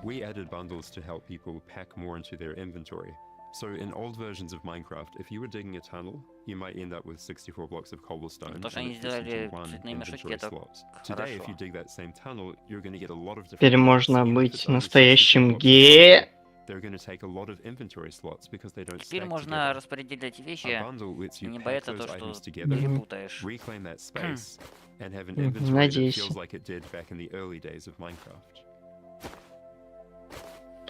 Speaker 22: We added bundles to help people pack more into their inventory. So in old versions of Minecraft, if you were digging a tunnel, you might end up with 64 blocks of cobblestone and
Speaker 5: То, что они
Speaker 22: it fits into
Speaker 5: сделали
Speaker 22: one
Speaker 5: цветные мешочки,
Speaker 22: inventory
Speaker 5: это
Speaker 22: slot. Today, if
Speaker 5: хорошо.
Speaker 22: you dig that same tunnel, you're going to get a lot of different
Speaker 2: Теперь
Speaker 22: blocks,
Speaker 2: можно
Speaker 22: even if
Speaker 2: быть
Speaker 22: it's only 64
Speaker 2: настоящим
Speaker 22: blocks of
Speaker 2: ге.
Speaker 22: cobblestone. They're going to take a lot of inventory slots because they don't
Speaker 5: Теперь
Speaker 22: stack
Speaker 5: можно
Speaker 22: together.
Speaker 5: распределять
Speaker 22: A
Speaker 5: вещи
Speaker 22: bundle lets
Speaker 5: и
Speaker 22: you
Speaker 5: не
Speaker 22: pack
Speaker 5: бояться
Speaker 22: those
Speaker 5: то, что
Speaker 22: items together,
Speaker 5: перепутаешь.
Speaker 22: reclaim that space, and have an inventory that
Speaker 2: Надеюсь.
Speaker 22: feels like it did back in the early days of Minecraft.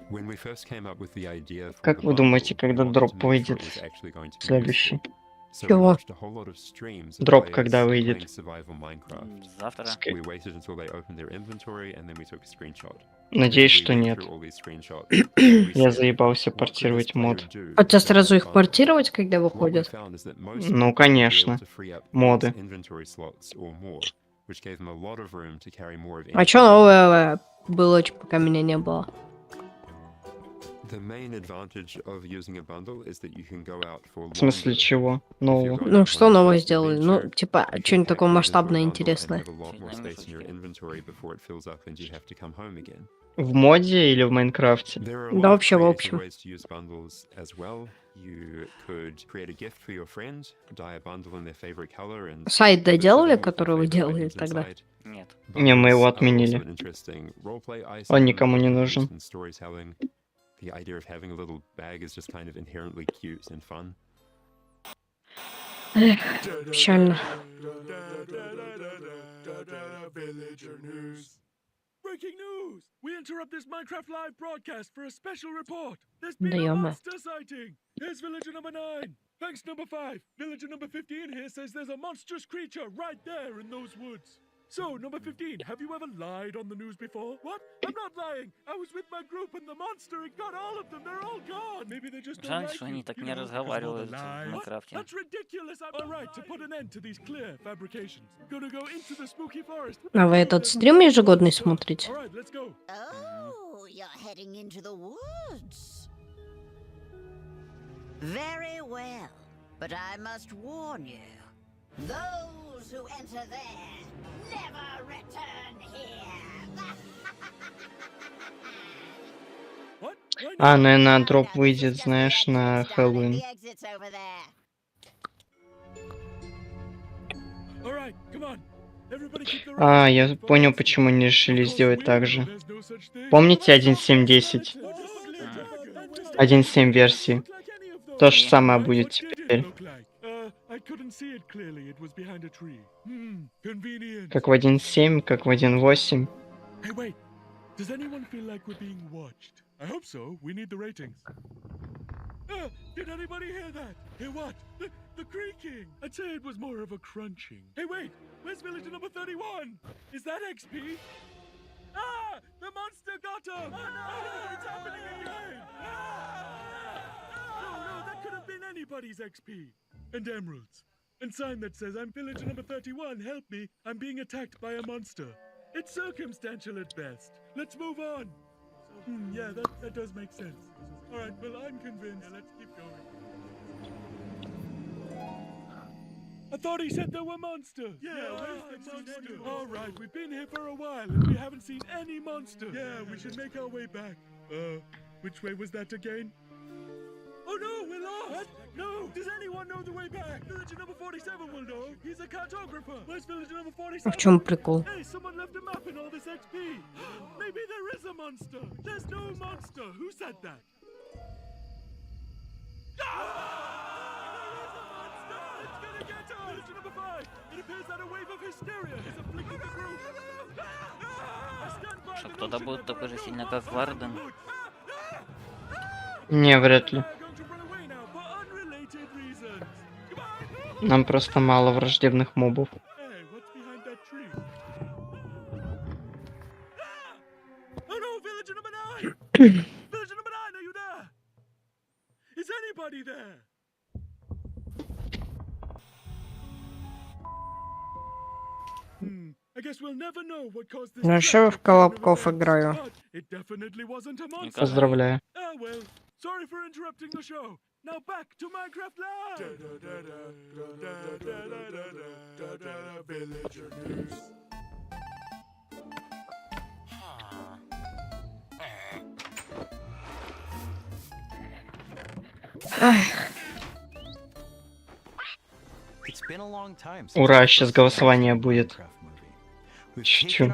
Speaker 22: When we first came up with the idea for
Speaker 2: Как
Speaker 22: the
Speaker 2: вы думаете,
Speaker 22: bundle, we
Speaker 2: когда
Speaker 22: wanted
Speaker 2: дроп
Speaker 22: to make sure
Speaker 2: выйдет
Speaker 22: it was actually going to be
Speaker 2: следующий?
Speaker 22: useful. So we
Speaker 4: Чего?
Speaker 22: watched a whole lot of streams of
Speaker 2: Дроп когда
Speaker 22: players
Speaker 2: выйдет?
Speaker 22: playing survival Minecraft.
Speaker 5: Завтра.
Speaker 22: We waited until they opened their inventory and then we took a screenshot.
Speaker 2: Надеюсь,
Speaker 22: We
Speaker 2: что
Speaker 22: went
Speaker 2: нет.
Speaker 22: through all these screenshots and we
Speaker 2: Я
Speaker 22: said,
Speaker 2: заебался
Speaker 22: what could this
Speaker 2: портировать
Speaker 22: player
Speaker 2: мод.
Speaker 22: do
Speaker 4: Хотя
Speaker 22: to
Speaker 4: сразу
Speaker 22: that
Speaker 4: их
Speaker 22: bundle?
Speaker 4: портировать, когда
Speaker 22: What we
Speaker 4: выходят.
Speaker 22: found is that most
Speaker 2: Ну,
Speaker 22: people would be able
Speaker 2: конечно.
Speaker 22: to free up 8
Speaker 2: Моды.
Speaker 22: inventory slots or more, which gave them a lot of room to carry more of
Speaker 4: А чё
Speaker 22: anything.
Speaker 4: новое было, пока меня не было?
Speaker 22: The main advantage of using a bundle is that you can go out for
Speaker 2: В смысле
Speaker 22: longer.
Speaker 2: чего? Нового?
Speaker 4: Ну, что новое сделали? Ну, типа, что-нибудь такое масштабное, интересное.
Speaker 22: Have a lot more space in your inventory before it fills up and you have to come home again.
Speaker 2: В моде или в Майнкрафте?
Speaker 22: There are a
Speaker 4: Да
Speaker 22: lot of
Speaker 4: вообще, в
Speaker 22: creative
Speaker 4: общем.
Speaker 22: ways to use bundles as well. You could create a gift for your friend, dye a bundle in their favorite color, and
Speaker 4: Сайт
Speaker 22: put
Speaker 4: доделали,
Speaker 22: them with their
Speaker 4: который вы
Speaker 22: favorite
Speaker 4: делали
Speaker 22: items
Speaker 4: тогда?
Speaker 22: inside.
Speaker 5: Нет.
Speaker 2: Не, мы его
Speaker 22: Bundles are also
Speaker 2: отменили.
Speaker 22: an interesting roleplay
Speaker 2: Он
Speaker 22: item
Speaker 2: никому не
Speaker 22: that can be
Speaker 2: нужен.
Speaker 22: used in storytelling. The idea of having a little bag is just kind of inherently cute and fun.
Speaker 4: Эх, печально.
Speaker 23: Breaking news! We interrupt this Minecraft live broadcast for a special report. There's
Speaker 4: Да
Speaker 23: been a
Speaker 4: ё-моё.
Speaker 23: monster sighting. Here's villager number 9. Thanks number 5. Villager number 15 here says there's a monstrous creature right there in those woods. So, number 15, have you ever lied on the news before? What? I'm not lying. I was with my group and the monster, it got all of them. They're all gone. Maybe they just don't
Speaker 5: Жаль,
Speaker 23: like
Speaker 5: что
Speaker 23: you,
Speaker 5: они так
Speaker 23: you
Speaker 5: не
Speaker 23: know, 'cause of all the
Speaker 5: разговаривают в
Speaker 23: lies. What?
Speaker 5: Майнкрафте.
Speaker 23: That's ridiculous. I have the right to put an end to these clear fabrications. Gonna go into the spooky forest.
Speaker 4: А вы этот стрим ежегодный смотрите?
Speaker 23: All right, let's go.
Speaker 24: Oh, you're heading into the woods. Very well, but I must warn you. Those who enter there never return here.
Speaker 23: What?
Speaker 2: А, наверное, дроп выйдет, знаешь, на Хэллоуин.
Speaker 24: The exit's over there.
Speaker 23: All right, come on. Everybody keep the
Speaker 2: А, я понял, почему они решили сделать так же. Помните 1.7.10? 1.7 версии. То же самое будет теперь.
Speaker 23: I couldn't see it clearly. It was behind a tree. Convenient.
Speaker 2: Как в 1.7, как в 1.8.
Speaker 23: Hey, wait. Does anyone feel like we're being watched? I hope so. We need the ratings. Did anybody hear that? Hear what? The creaking. I'd say it was more of a crunching. Hey, wait. Where's villager number 31? Is that XP? Ah! The monster got him! Oh, no! It's happening again! No, that could have been anybody's XP. And emeralds. And sign that says, I'm villager number 31, help me. I'm being attacked by a monster. It's circumstantial at best. Let's move on. Yeah, that does make sense. All right, well, I'm convinced. Yeah, let's keep going. I thought he said there were monsters. Yeah, where's the monster? All right, we've been here for a while and we haven't seen any monsters. Yeah, we should make our way back. Which way was that again? Oh no, we're lost! What? No! Does anyone know the way back? Villager number 47 will know. He's a cartographer. Where's villager number 47?
Speaker 4: А в чем прикол?
Speaker 23: Hey, someone left a map in all this XP. Maybe there is a monster. There's no monster. Who said that? Villager number 5. It appears that a wave of hysteria is afflicting the group.
Speaker 5: Что кто-то будет такой же сильно, как Варден.
Speaker 2: Не, вряд ли. Нам просто мало враждебных мобов.
Speaker 23: Hey, what's behind that tree? Oh no, villager number 9! Villager number 9, are you there? Is anybody there? I guess we'll never know what caused this.
Speaker 4: Ну, еще в Колобков играю.
Speaker 23: It definitely wasn't a monster.
Speaker 2: Поздравляю.
Speaker 23: Ah, well, sorry for interrupting the show. Now back to Minecraft Live.
Speaker 2: Ура, сейчас голосование будет. Чуть-чуть.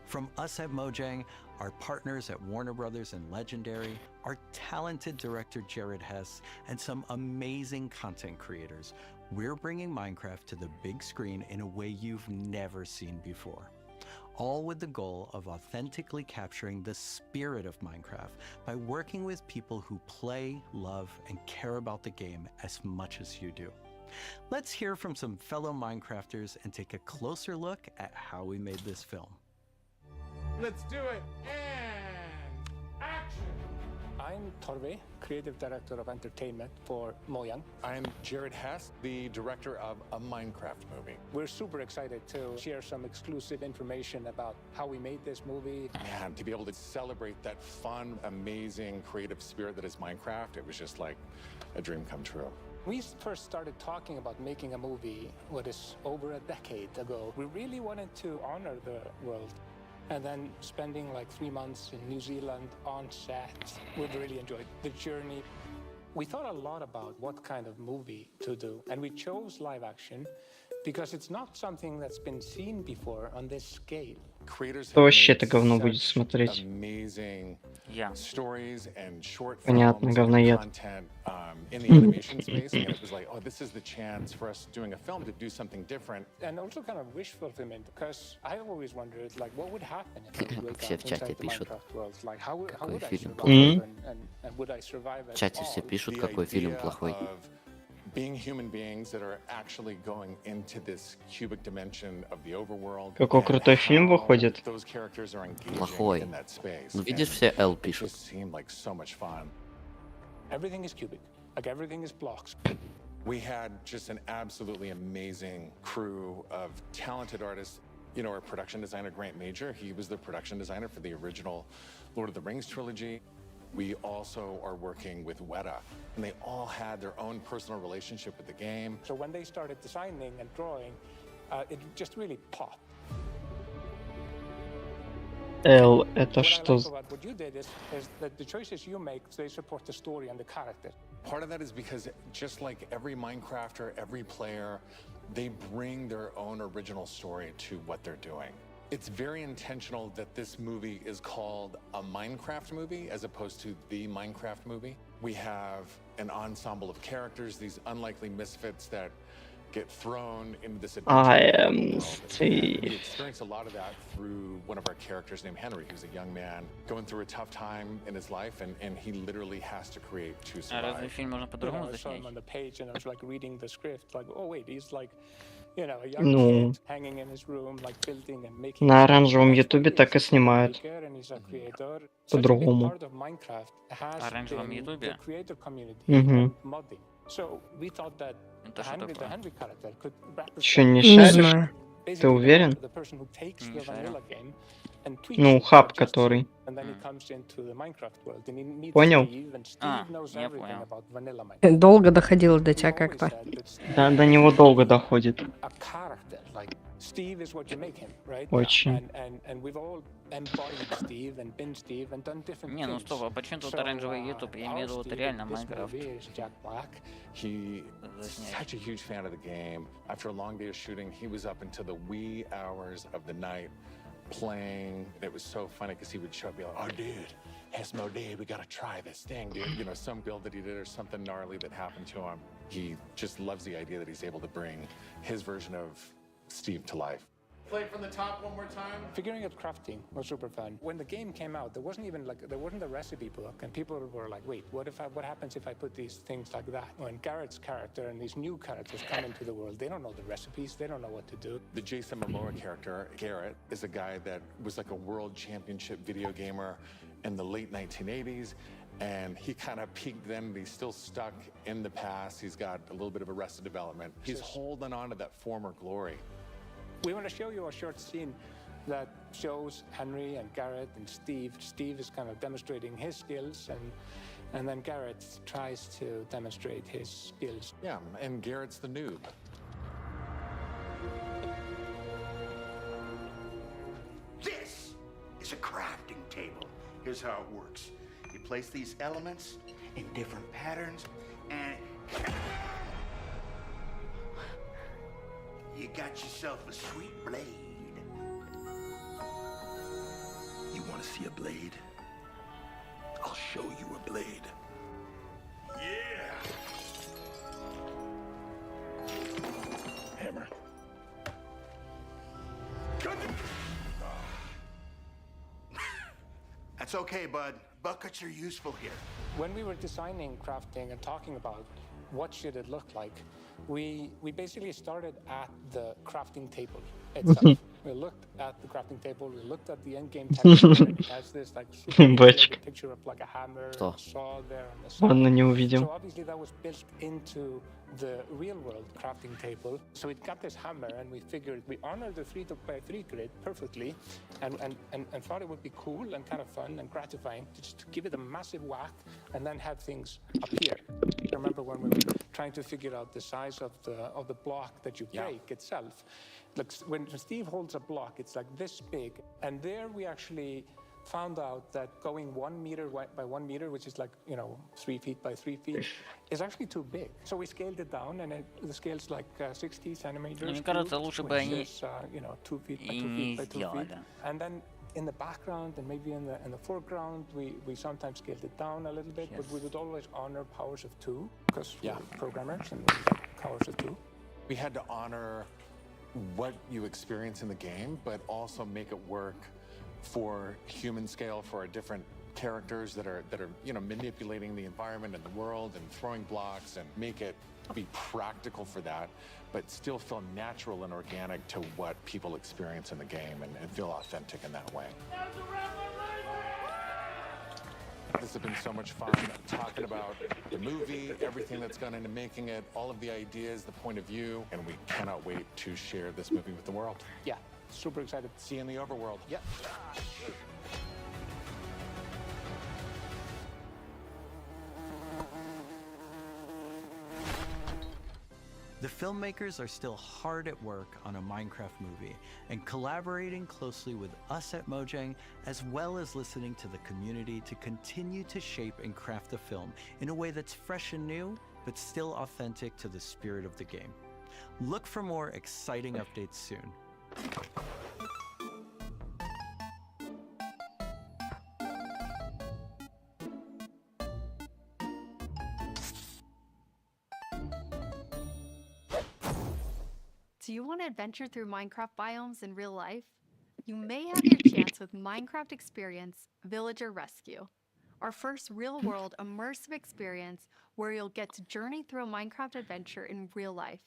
Speaker 3: From us at Mojang, our partners at Warner Brothers and Legendary, our talented director Jared Hess, and some amazing content creators, we're bringing Minecraft to the big screen in a way you've never seen before. All with the goal of authentically capturing the spirit of Minecraft by working with people who play, love, and care about the game as much as you do. Let's hear from some fellow Minecrafters and take a closer look at how we made this film.
Speaker 6: Let's do it, and action! I'm Torve, Creative Director of Entertainment for Mojang.
Speaker 7: I'm Jared Hess, the director of a Minecraft movie.
Speaker 6: We're super excited to share some exclusive information about how we made this movie.
Speaker 7: Man, to be able to celebrate that fun, amazing, creative spirit that is Minecraft, it was just like a dream come true.
Speaker 6: We first started talking about making a movie, what is over a decade ago. We really wanted to honor the world. And then spending like 3 months in New Zealand on set, we've really enjoyed the journey. We thought a lot about what kind of movie to do, and we chose live action because it's not something that's been seen before on this scale.
Speaker 2: Кто вообще это говно будет смотреть? Понятно, говноед.
Speaker 6: In the animation space, and it was like, oh, this is the chance for us doing a film to do something different. And also kind of wish fulfillment, because I always wondered, like, what would happen if I wake up inside the Minecraft world? Like, how would I survive, and would I survive at all?
Speaker 1: В чате все пишут, какой фильм плохой.
Speaker 7: Being human beings that are actually going into this cubic dimension of the overworld.
Speaker 2: Какой крутой фильм выходит.
Speaker 1: Плохой. Ну видишь, все L пишут.
Speaker 6: Everything is cubic. Like everything is blocks.
Speaker 7: We had just an absolutely amazing crew of talented artists. You know, our production designer, Grant Major, he was the production designer for the original Lord of the Rings trilogy. We also are working with Weta, and they all had their own personal relationship with the game.
Speaker 6: So when they started designing and drawing, it just really popped.
Speaker 2: L, это что?
Speaker 6: What you did is that the choices you make, they support the story and the character.
Speaker 7: Part of that is because just like every Minecrafter, every player, they bring their own original story to what they're doing. It's very intentional that this movie is called a Minecraft movie as opposed to the Minecraft movie. We have an ensemble of characters, these unlikely misfits that get thrown into this adventure. We experience a lot of that through one of our characters named Henry, who's a young man going through a tough time in his life, and he literally has to create to survive.
Speaker 6: I saw him on the page, and I was like reading the script, like, oh wait, he's like, you know, a young kid hanging in his room, like building and making.
Speaker 2: На оранжевом ютубе так и снимают. По-другому.
Speaker 6: Оранжевом ютубе? So we thought that the Henry character could
Speaker 2: Что, не шаришь? Ты уверен? Ну, хаб который. Понял?
Speaker 6: Я понял.
Speaker 4: Долго доходило до тебя как-то.
Speaker 2: Да, до него долго доходит. Очень.
Speaker 5: Не, ну стоп, а почему тут оранжевый YouTube? Я имею в виду вот реально Майнкрафт.
Speaker 7: He is such a huge fan of the game. After a long day of shooting, he was up until the wee hours of the night playing. It was so funny because he would show up and be like, oh dude, Hesmo, we gotta try this thing, dude. You know, some build that he did or something gnarly that happened to him. He just loves the idea that he's able to bring his version of Steve to life.
Speaker 6: Play it from the top one more time. Figuring out crafting was super fun. When the game came out, there wasn't a recipe book, and people were like, "Wait, what happens if I put these things like that?" When Garrett's character and these new characters come into the world, they don't know the recipes, they don't know what to do.
Speaker 7: The Jason Momoa character, Garrett, is a guy that was like a world championship video gamer in the late 1980s. And he kind of peaked then, but he's still stuck in the past. He's got a little bit of arrested development. He's holding on to that former glory.
Speaker 6: We want to show you a short scene that shows Henry and Garrett and Steve. Steve is kind of demonstrating his skills, and And then Garrett tries to demonstrate his skills.
Speaker 7: Yeah, and Garrett's the noob.
Speaker 9: This is a crafting table. Here's how it works. You place these elements in different patterns, and you got yourself a sweet blade. You want to see a blade? I'll show you a blade. Yeah! Hammer. That's okay, bud. Buckets are useful here.
Speaker 6: When we were designing crafting and talking about what should it look like, we basically started at the crafting table itself. We looked at the crafting table, we looked at the end-game texture, and it has this like super picture of like a hammer, a saw there on the side.
Speaker 2: Ладно, не увидел.
Speaker 6: So obviously that was built into the real-world crafting table. So it got this hammer, and we figured we honored the 3x3 grid perfectly, and thought it would be cool and kind of fun and gratifying to just give it a massive whack and then have things appear. I remember when we were trying to figure out the size of the block that you break itself. Like when Steve holds a block, it's like this big, and there we actually found out that going 1 meter by 1 meter, which is like 3 feet by 3 feet, is actually too big. So we scaled it down, and the scale's like 60 centimeters.
Speaker 5: Мне кажется, лучше бы они
Speaker 6: 2 feet by
Speaker 5: и
Speaker 6: 2
Speaker 5: не
Speaker 6: feet by 2 feet.
Speaker 5: сделали.
Speaker 6: And then in the background and maybe in the foreground, we sometimes scaled it down a little bit, but we would always honor powers of 2 because we're programmers and we get powers of 2.
Speaker 7: We had to honor what you experience in the game, but also make it work for human scale for our different characters that are manipulating the environment and the world and throwing blocks, and make it be practical for that, but still feel natural and organic to what people experience in the game, and feel authentic in that way. This has been so much fun talking about the movie, everything that's gone into making it, all of the ideas, the point of view, and we cannot wait to share this movie with the world.
Speaker 6: Yeah, super excited.
Speaker 7: See you in the overworld.
Speaker 6: Yeah.
Speaker 3: The filmmakers are still hard at work on a Minecraft movie and collaborating closely with us at Mojang, as well as listening to the community to continue to shape and craft the film in a way that's fresh and new, but still authentic to the spirit of the game. Look for more exciting updates soon.
Speaker 18: Do you want to adventure through Minecraft biomes in real life? You may have your chance with Minecraft Experience Villager Rescue, our first real-world immersive experience where you'll get to journey through a Minecraft adventure in real life.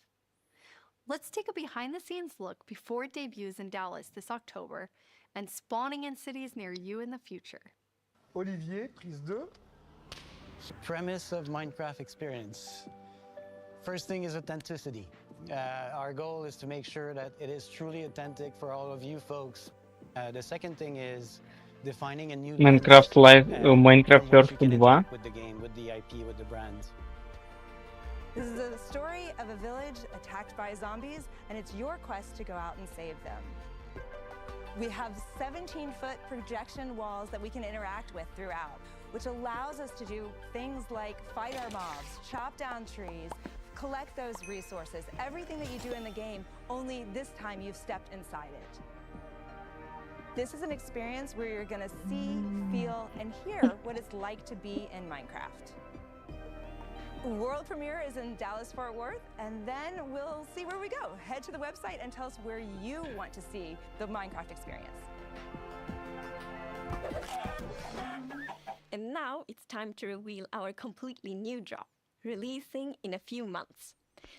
Speaker 18: Let's take a behind-the-scenes look before it debuts in Dallas this October and spawning in cities near you in the future.
Speaker 12: Olivier, prise 2.
Speaker 14: Premise of Minecraft Experience. First thing is authenticity. Our goal is to make sure that it is truly authentic for all of you folks. The second thing is defining a new
Speaker 2: Minecraft Live, Minecraft Earth 2.
Speaker 14: with the game, with the IP, with the brand.
Speaker 16: This is the story of a village attacked by zombies, and it's your quest to go out and save them. We have 17-foot projection walls that we can interact with throughout, which allows us to do things like fight our mobs, chop down trees, collect those resources, everything that you do in the game, only this time you've stepped inside it. This is an experience where you're gonna see, feel, and hear what it's like to be in Minecraft. World premiere is in Dallas-Fort Worth, and then we'll see where we go. Head to the website and tell us where you want to see the Minecraft experience.
Speaker 25: And now it's time to reveal our completely new drop, releasing in a few months.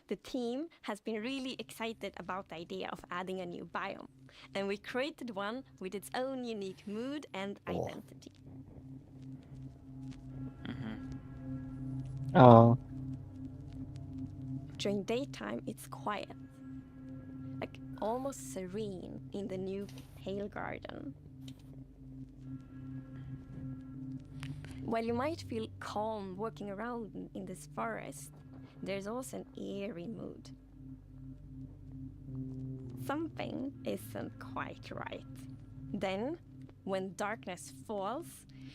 Speaker 25: The team has been really excited about the idea of adding a new biome, and we created one with its own unique mood and identity.
Speaker 2: Oh.
Speaker 25: During daytime, it's quiet, like almost serene in the new Pale Garden. While you might feel calm walking around in this forest, there's also an eerie mood. Something isn't quite right. Then, when darkness falls,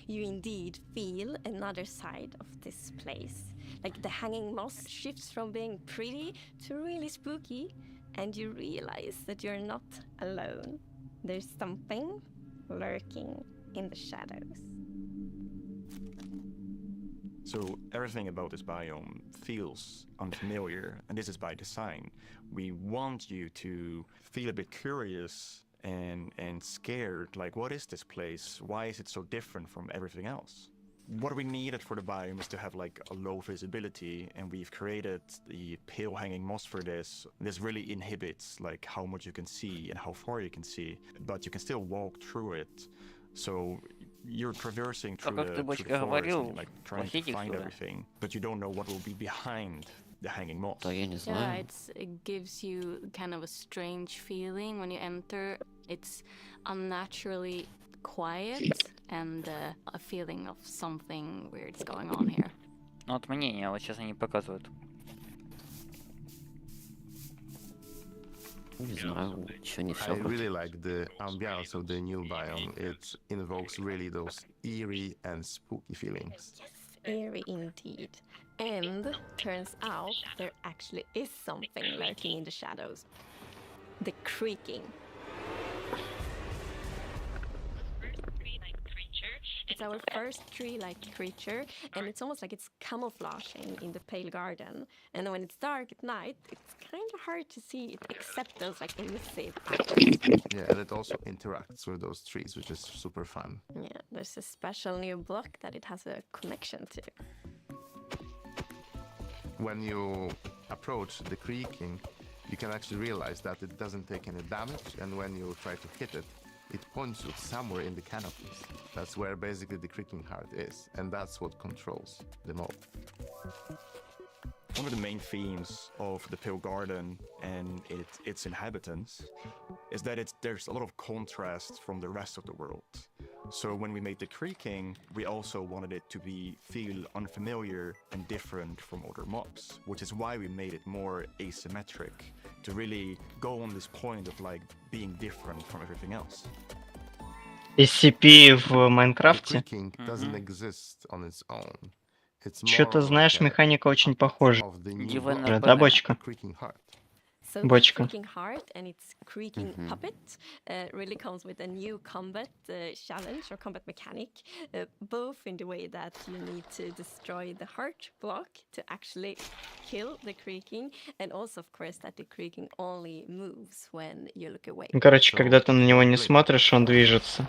Speaker 25: you indeed feel another side of this place. Like the hanging moss shifts from being pretty to really spooky, and you realize that you're not alone. There's something lurking in the shadows.
Speaker 8: So everything about this biome feels unfamiliar, and this is by design. We want you to feel a bit curious and scared, like what is this place? Why is it so different from everything else? What we needed for the biome is to have like a low visibility, and we've created the pale hanging moss for this. This really inhibits like how much you can see and how far you can see, but you can still walk through it. So you're traversing through the forest and like trying to find everything, but you don't know what will be behind the hanging moss.
Speaker 11: Yeah, it gives you kind of a strange feeling when you enter. It's unnaturally quiet and a feeling of something weird is going on here.
Speaker 5: Ну вот мнение, вот сейчас они показывают.
Speaker 1: Не знаю, еще не
Speaker 13: I
Speaker 1: все.
Speaker 13: really like the ambiance of the new biome. It invokes really those eerie and spooky feelings.
Speaker 25: Eerie indeed. And turns out there actually is something lurking in the shadows. The creaking. It's our first tree-like creature, and it's almost like it's camouflaging in the pale garden. And when it's dark at night, it's kind of hard to see it, except those like elusive eyes.
Speaker 13: Yeah, and it also interacts with those trees, which is super fun.
Speaker 25: Yeah, there's a special new block that it has a connection to.
Speaker 13: When you approach the creaking, you can actually realize that it doesn't take any damage, and when you try to hit it, it points you somewhere in the canopies. That's where basically the creaking heart is, and that's what controls the mob.
Speaker 8: One of the main themes of the Pale Garden and its inhabitants is that there's a lot of contrast from the rest of the world. So when we made the creaking, we also wanted it to feel unfamiliar and different from other mobs, which is why we made it more asymmetric, to really go on this point of like being different from everything else.
Speaker 2: SCP в Майнкрафте.
Speaker 13: Creaking doesn't exist on its own. It's
Speaker 2: Что-то,
Speaker 13: more
Speaker 2: знаешь,
Speaker 13: like
Speaker 2: механика очень похожа.
Speaker 13: of the new
Speaker 25: Given
Speaker 13: block,
Speaker 2: Да, бочка.
Speaker 13: creaking heart.
Speaker 25: So the
Speaker 2: Бочка.
Speaker 25: creaking heart and its creaking puppet really comes with a new combat challenge or combat mechanic, both in the way that you need to destroy the heart block to actually kill the creaking, and also, of course, that the creaking only moves when you look away.
Speaker 2: Короче, когда ты на него не смотришь, он движется.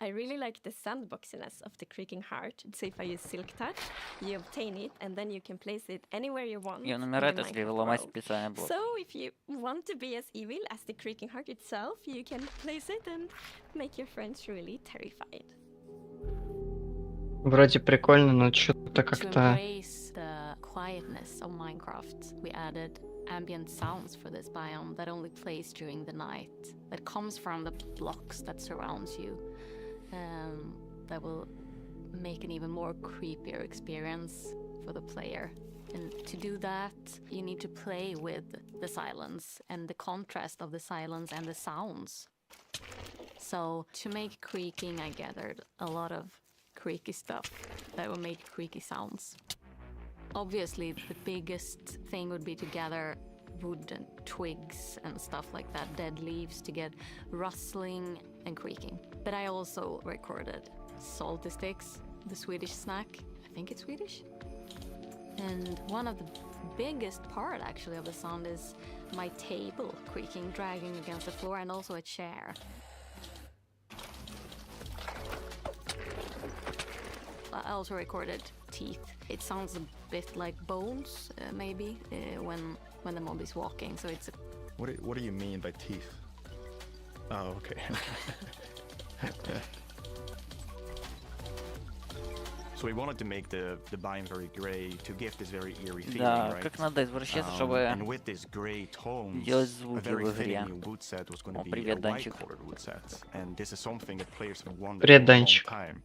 Speaker 25: I really like the sandboxiness of the creaking heart. So if I use Silk Touch, you obtain it, and then you can place it anywhere you want.
Speaker 5: Ее
Speaker 25: in
Speaker 5: номерат,
Speaker 25: the
Speaker 5: если
Speaker 25: Minecraft
Speaker 5: ломать
Speaker 25: world.
Speaker 5: специальный блок.
Speaker 25: So if you want to be as evil as the creaking heart itself, you can place it and make your friends really terrified.
Speaker 2: Вроде прикольно, но что-то
Speaker 11: To
Speaker 2: как-то...
Speaker 11: embrace the quietness of Minecraft, we added ambient sounds for this biome that only plays during the night, that comes from the blocks that surrounds you, that will make an even more creepier experience for the player. And to do that, you need to play with the silence and the contrast of the silence and the sounds. So to make creaking, I gathered a lot of creaky stuff that will make creaky sounds. Obviously, the biggest thing would be to gather wood and twigs and stuff like that, dead leaves, to get rustling and creaking. But I also recorded salty sticks, the Swedish snack. I think it's Swedish. And one of the biggest part actually of the sound is my table creaking, dragging against the floor, and also a chair. I also recorded teeth. It sounds a bit like bones, maybe, when the mob is walking. So it's.
Speaker 8: What do you mean by teeth? Oh, okay. So we wanted to make the biome very gray to give this very eerie feeling,
Speaker 5: Да,
Speaker 8: right?
Speaker 5: как надо извращаться, чтобы
Speaker 8: And with this gray tones,
Speaker 5: делать
Speaker 8: a
Speaker 5: звуки
Speaker 8: very
Speaker 5: в
Speaker 8: fitting
Speaker 5: игре.
Speaker 8: new wood set was going
Speaker 5: О,
Speaker 8: to be a
Speaker 5: привет, Данчик.
Speaker 8: white-colored wood set, and this is something that players have wanted
Speaker 2: Привет,
Speaker 8: for a long
Speaker 2: Данчик.
Speaker 8: time.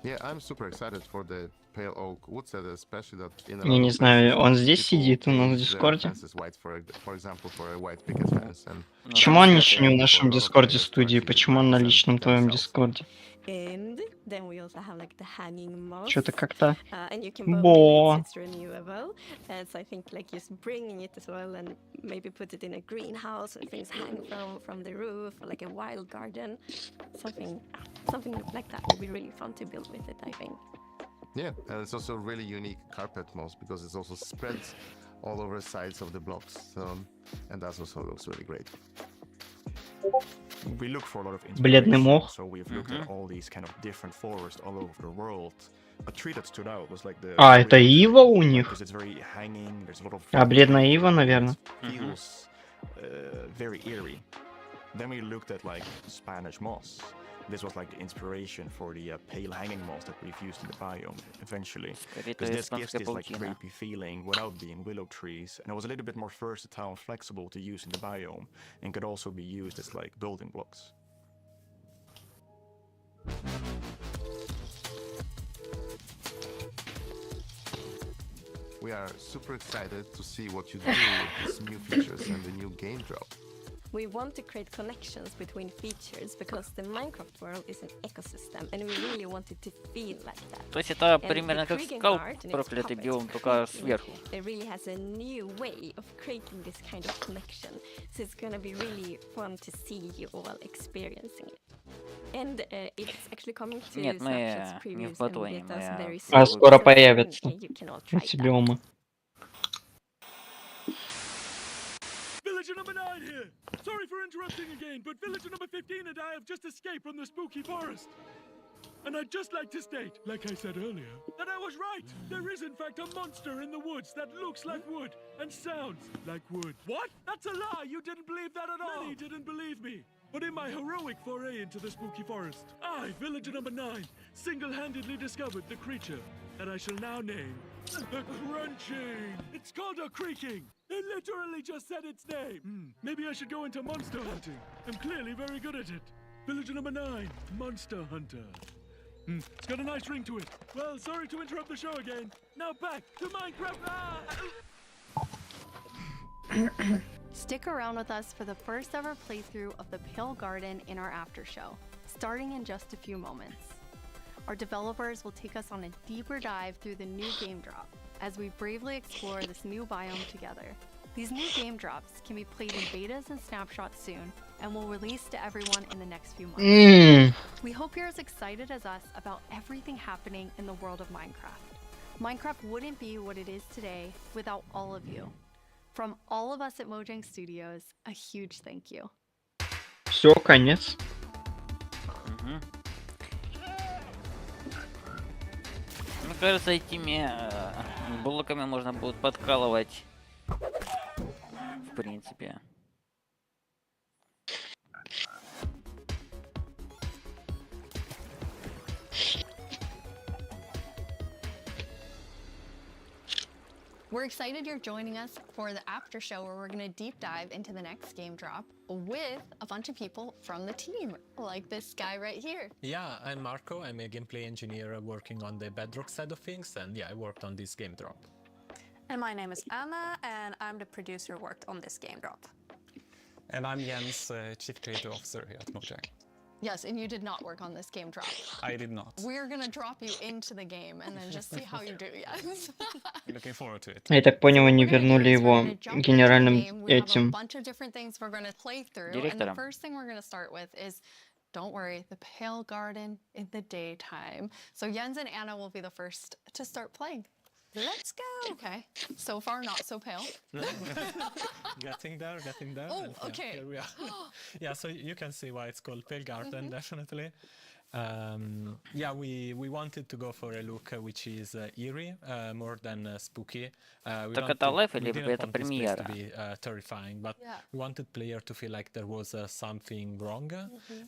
Speaker 13: Yeah, I'm super excited for the pale oak wood set, especially that in a
Speaker 2: Я
Speaker 13: lot
Speaker 2: не
Speaker 13: of
Speaker 2: знаю, он
Speaker 13: places
Speaker 2: здесь
Speaker 13: people
Speaker 2: сидит у нас в
Speaker 13: paint their
Speaker 2: Дискорде.
Speaker 13: fences white, for example, for a white picket fence. And
Speaker 2: Почему
Speaker 13: that's
Speaker 2: он
Speaker 13: the
Speaker 2: еще не в
Speaker 13: same for
Speaker 2: нашем
Speaker 13: a lot of
Speaker 2: Дискорде
Speaker 13: players to
Speaker 2: студии?
Speaker 13: actually
Speaker 2: Почему он на
Speaker 13: represent
Speaker 2: личном твоем
Speaker 13: themselves.
Speaker 2: Дискорде?
Speaker 25: And then we also have like the hanging moss.
Speaker 2: Что-то как-то...
Speaker 25: And you can bow it,
Speaker 2: Бо.
Speaker 25: so it's renewable. So I think like just bringing it as well and maybe put it in a greenhouse where things hang from the roof, or like a wild garden. Something like that would be really fun to build with it, I think.
Speaker 13: Yeah, and it's also really unique carpet moss because it's also spreads all over the sides of the blocks. And that also looks really great.
Speaker 8: We look for a lot of
Speaker 2: Бледный
Speaker 8: inspiration,
Speaker 2: мох.
Speaker 8: so we've looked at all these kind of different forests all over the world. A tree that stood out was like the
Speaker 2: А, это
Speaker 8: willow tree,
Speaker 2: ива у них?
Speaker 8: because it's very hanging, there's a lot of
Speaker 2: А, бледная ива, наверное.
Speaker 8: it feels very eerie. Then we looked at like Spanish moss. This was like the inspiration for the pale hanging moss that we've used in the biome eventually. Because this gives this like creepy feeling without being willow trees, and it was a little bit more versatile and flexible to use in the biome, and could also be used as like building blocks.
Speaker 13: We are super excited to see what you do with these new features and the new game drop.
Speaker 25: We want to create connections between features because the Minecraft world is an ecosystem and we really want it to feel like that.
Speaker 5: То есть это
Speaker 25: And
Speaker 5: примерно
Speaker 25: the
Speaker 5: как
Speaker 25: Kriegen
Speaker 5: скал
Speaker 25: art and its
Speaker 5: проклятый
Speaker 25: puppets
Speaker 5: биом, только
Speaker 25: creating,
Speaker 5: сверху.
Speaker 25: it really has a new way of creating this kind of connection. So it's gonna be really fun to see you all experiencing it. And it's actually coming to
Speaker 5: Нет, мы
Speaker 25: Snapchat's
Speaker 5: не в
Speaker 25: previews and
Speaker 5: батоне,
Speaker 25: betas
Speaker 5: мы
Speaker 25: very
Speaker 5: в
Speaker 25: soon.
Speaker 2: А скоро
Speaker 25: So
Speaker 2: появятся
Speaker 25: soon, you can all try
Speaker 2: эти
Speaker 25: that.
Speaker 2: биомы.
Speaker 23: Villager number 9 here! Sorry for interrupting again, but villager number 15 and I have just escaped from the spooky forest. And I'd just like to state, like I said earlier, that I was right. There is in fact a monster in the woods that looks like wood and sounds like wood. What? That's a lie! You didn't believe that at all! Many didn't believe me. But in my heroic foray into the spooky forest, I, villager number 9, single-handedly discovered the creature that I shall now name the Crunching. It's called a creaking. It literally just said its name. Maybe I should go into monster hunting. I'm clearly very good at it. Villager number 9, Monster Hunter. It's got a nice ring to it. Well, sorry to interrupt the show again. Now back to Minecraft.
Speaker 18: Stick around with us for the first ever playthrough of the Pale Garden in our after show, starting in just a few moments. Our developers will take us on a deeper dive through the new game drop as we bravely explore this new biome together. These new game drops can be played in betas and snapshots soon and will release to everyone in the next few months. We hope you're as excited as us about everything happening in the world of Minecraft. Minecraft wouldn't be what it is today without all of you. From all of us at Mojang Studios, a huge thank you.
Speaker 2: Все, конец.
Speaker 5: Мне кажется, этими блоками можно будет подкалывать. В принципе.
Speaker 18: We're excited you're joining us for the after show where we're going to deep dive into the next game drop with a bunch of people from the team, like this guy right here.
Speaker 10: Yeah, I'm Marco. I'm a gameplay engineer working on the Bedrock side of things, and yeah, I worked on this game drop.
Speaker 15: And my name is Anna, and I'm the producer who worked on this game drop.
Speaker 10: And I'm Jens, Chief Creative Officer here at Mojang.
Speaker 18: Yes, and you did not work on this game drop.
Speaker 10: I did not.
Speaker 18: We're going to drop you into the game and then just see how you do, yes.
Speaker 10: Looking forward to it.
Speaker 2: Я так понял, они вернули его генеральным
Speaker 18: We have a
Speaker 2: этим.
Speaker 18: bunch of different things we're going to play through. And the
Speaker 2: Директором.
Speaker 18: first thing we're going to start with is, don't worry, the Pale Garden in the daytime. So Jens and Anna will be the first to start playing. Let's go. Okay. So far, not so pale.
Speaker 10: Getting there.
Speaker 18: Oh,
Speaker 10: And, yeah,
Speaker 18: okay.
Speaker 10: here we are. Yeah, so you can see why it's called Pale Garden, definitely. Yeah, we wanted to go for a look which is eerie, more than spooky. We
Speaker 5: Так
Speaker 10: don't
Speaker 5: это
Speaker 10: think-
Speaker 5: лайф
Speaker 10: we
Speaker 5: или
Speaker 10: didn't
Speaker 5: это
Speaker 10: want this place
Speaker 5: премьера?
Speaker 10: to be terrifying, but
Speaker 18: Yeah.
Speaker 10: we wanted player to feel like there was something wrong,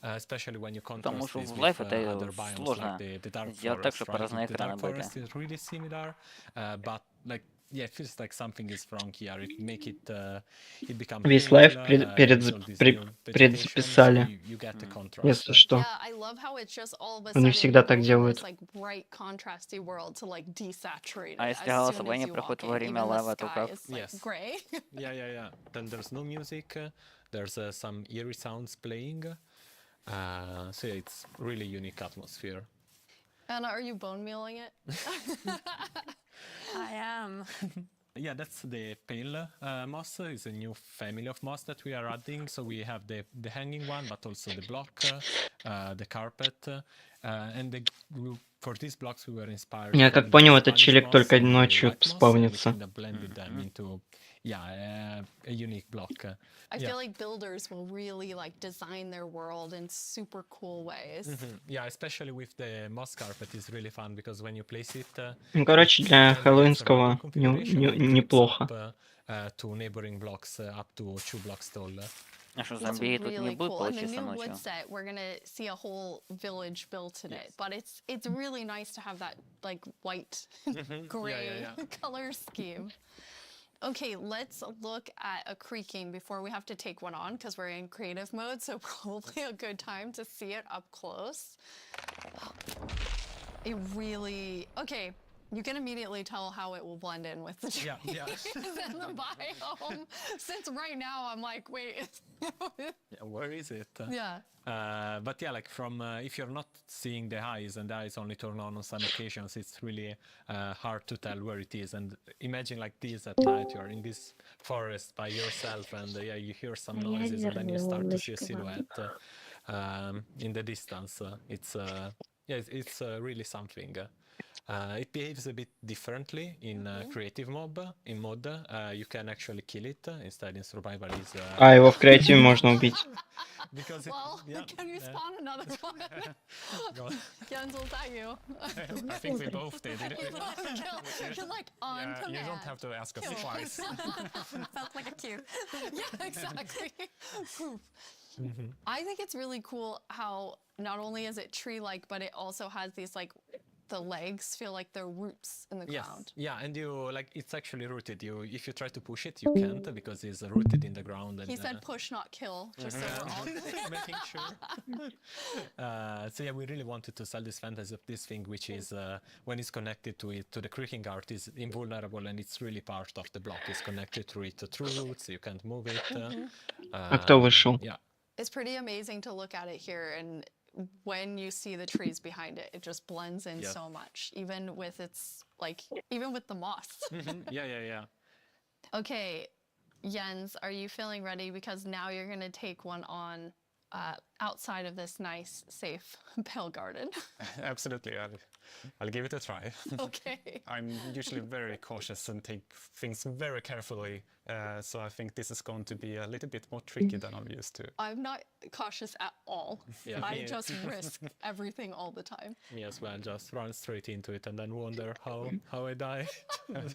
Speaker 10: especially when you
Speaker 5: Потому
Speaker 10: contrast
Speaker 5: что
Speaker 10: this
Speaker 5: в
Speaker 10: with
Speaker 5: лайф это
Speaker 10: other biomes
Speaker 5: сложно
Speaker 10: like the dark
Speaker 5: сделать так,
Speaker 10: forest,
Speaker 5: чтобы
Speaker 10: right?
Speaker 5: разные
Speaker 10: The
Speaker 5: экраны
Speaker 10: dark
Speaker 5: были.
Speaker 10: forest is really similar, but like yeah, it feels like something is wrong here. It make it it become
Speaker 2: Весь
Speaker 10: painful,
Speaker 2: лайв
Speaker 10: initial this new vegetation, so
Speaker 2: предзаписали,
Speaker 10: you get the contrast.
Speaker 2: если что.
Speaker 18: Yeah, I love how it's just all of a
Speaker 2: Они
Speaker 18: sudden
Speaker 2: всегда
Speaker 18: you
Speaker 2: так
Speaker 18: go from
Speaker 2: делают.
Speaker 18: this like bright contrasty world to like desaturated
Speaker 5: А
Speaker 18: as
Speaker 5: если
Speaker 18: soon as
Speaker 5: голосование
Speaker 18: you walk
Speaker 5: проходит во
Speaker 18: in.
Speaker 5: время
Speaker 18: Even the
Speaker 5: лайва, то
Speaker 18: sky
Speaker 5: как?
Speaker 18: is like
Speaker 10: Yes.
Speaker 18: gray.
Speaker 10: Yeah. Then there's no music. There's some eerie sounds playing. So yeah, it's really unique atmosphere.
Speaker 18: Anna, are you bone mealing it?
Speaker 15: I am.
Speaker 10: Yeah, that's the pale moss. It's a new family of moss that we are adding. So we have the hanging one, but also the block, the carpet, and for these blocks we were inspired.
Speaker 2: Я
Speaker 10: from
Speaker 2: как
Speaker 10: the
Speaker 2: понял, этот
Speaker 10: Spanish
Speaker 2: челик
Speaker 10: moss
Speaker 2: только
Speaker 10: and the
Speaker 2: ночью
Speaker 10: white moss, and we
Speaker 2: спавнится.
Speaker 10: kind of blended them into a unique block.
Speaker 18: I
Speaker 10: Yeah.
Speaker 18: feel like builders will really like design their world in super cool ways.
Speaker 10: Yeah, especially with the moss carpet is really fun because when you place it,
Speaker 2: Ну, короче,
Speaker 10: it
Speaker 2: для
Speaker 10: kind of gets a random
Speaker 2: хэллоуинского
Speaker 10: configuration and it breaks
Speaker 2: неплохо.
Speaker 10: up to neighboring blocks up to 2 blocks tall.
Speaker 5: А что,
Speaker 18: It's
Speaker 5: зомби тут не
Speaker 18: really
Speaker 5: будут
Speaker 18: cool. And the
Speaker 5: получиться
Speaker 18: new wood
Speaker 5: ночью?
Speaker 18: set, we're gonna see a whole village built in it. But it's really nice to have that like white, gray color scheme. Okay, let's look at a creaking before we have to take one on because we're in creative mode. So probably a good time to see it up close. It really okay. You can immediately tell how it will blend in with the trees and the biome. Since right now I'm like, wait.
Speaker 10: Yeah, where is it?
Speaker 18: Yeah.
Speaker 10: But yeah, like from if you're not seeing the eyes and the eyes only turn on some occasions, it's really hard to tell where it is. And imagine like this at night, you're in this forest by yourself, and yeah, you hear some noises, and then you start to see a silhouette in the distance. It's really something. It behaves a bit differently in creative mode. In mod, you can actually kill it. Instead, in survival, is
Speaker 2: Его в креативе можно убить.
Speaker 10: because
Speaker 18: Well, can you spawn another one? Jens, was that you?
Speaker 8: I think we both did.
Speaker 18: You're like on command.
Speaker 8: You don't have to ask us twice.
Speaker 15: Felt like a cue.
Speaker 18: Yeah, exactly. I think it's really cool how not only is it tree-like, but it also has these like the legs feel like they're roots in the ground.
Speaker 10: Yeah, and you like it's actually rooted. If you try to push it, you can't because it's rooted in the ground. And,
Speaker 18: He said push, not kill, just so we're all
Speaker 10: making sure. So yeah, we really wanted to sell this fantasy of this thing, which is when it's connected to the creaking art, is invulnerable and it's really part of the block. It's connected to it through roots. You can't move it.
Speaker 2: А кто вышел?
Speaker 10: Yeah.
Speaker 18: It's pretty amazing to look at it here, and when you see the trees behind it, it just blends in so much, even with even with the moss.
Speaker 10: Yeah.
Speaker 18: Okay, Jens, are you feeling ready? Because now you're gonna take one on outside of this nice, safe pale garden.
Speaker 8: Absolutely, I'll give it a try.
Speaker 18: Okay.
Speaker 8: I'm usually very cautious and take things very carefully, so I think this is going to be a little bit more tricky than I'm used to.
Speaker 18: I'm not cautious at all.
Speaker 10: Yeah,
Speaker 18: I just risk everything all the time.
Speaker 10: Me as well, just run straight into it and then wonder how I die.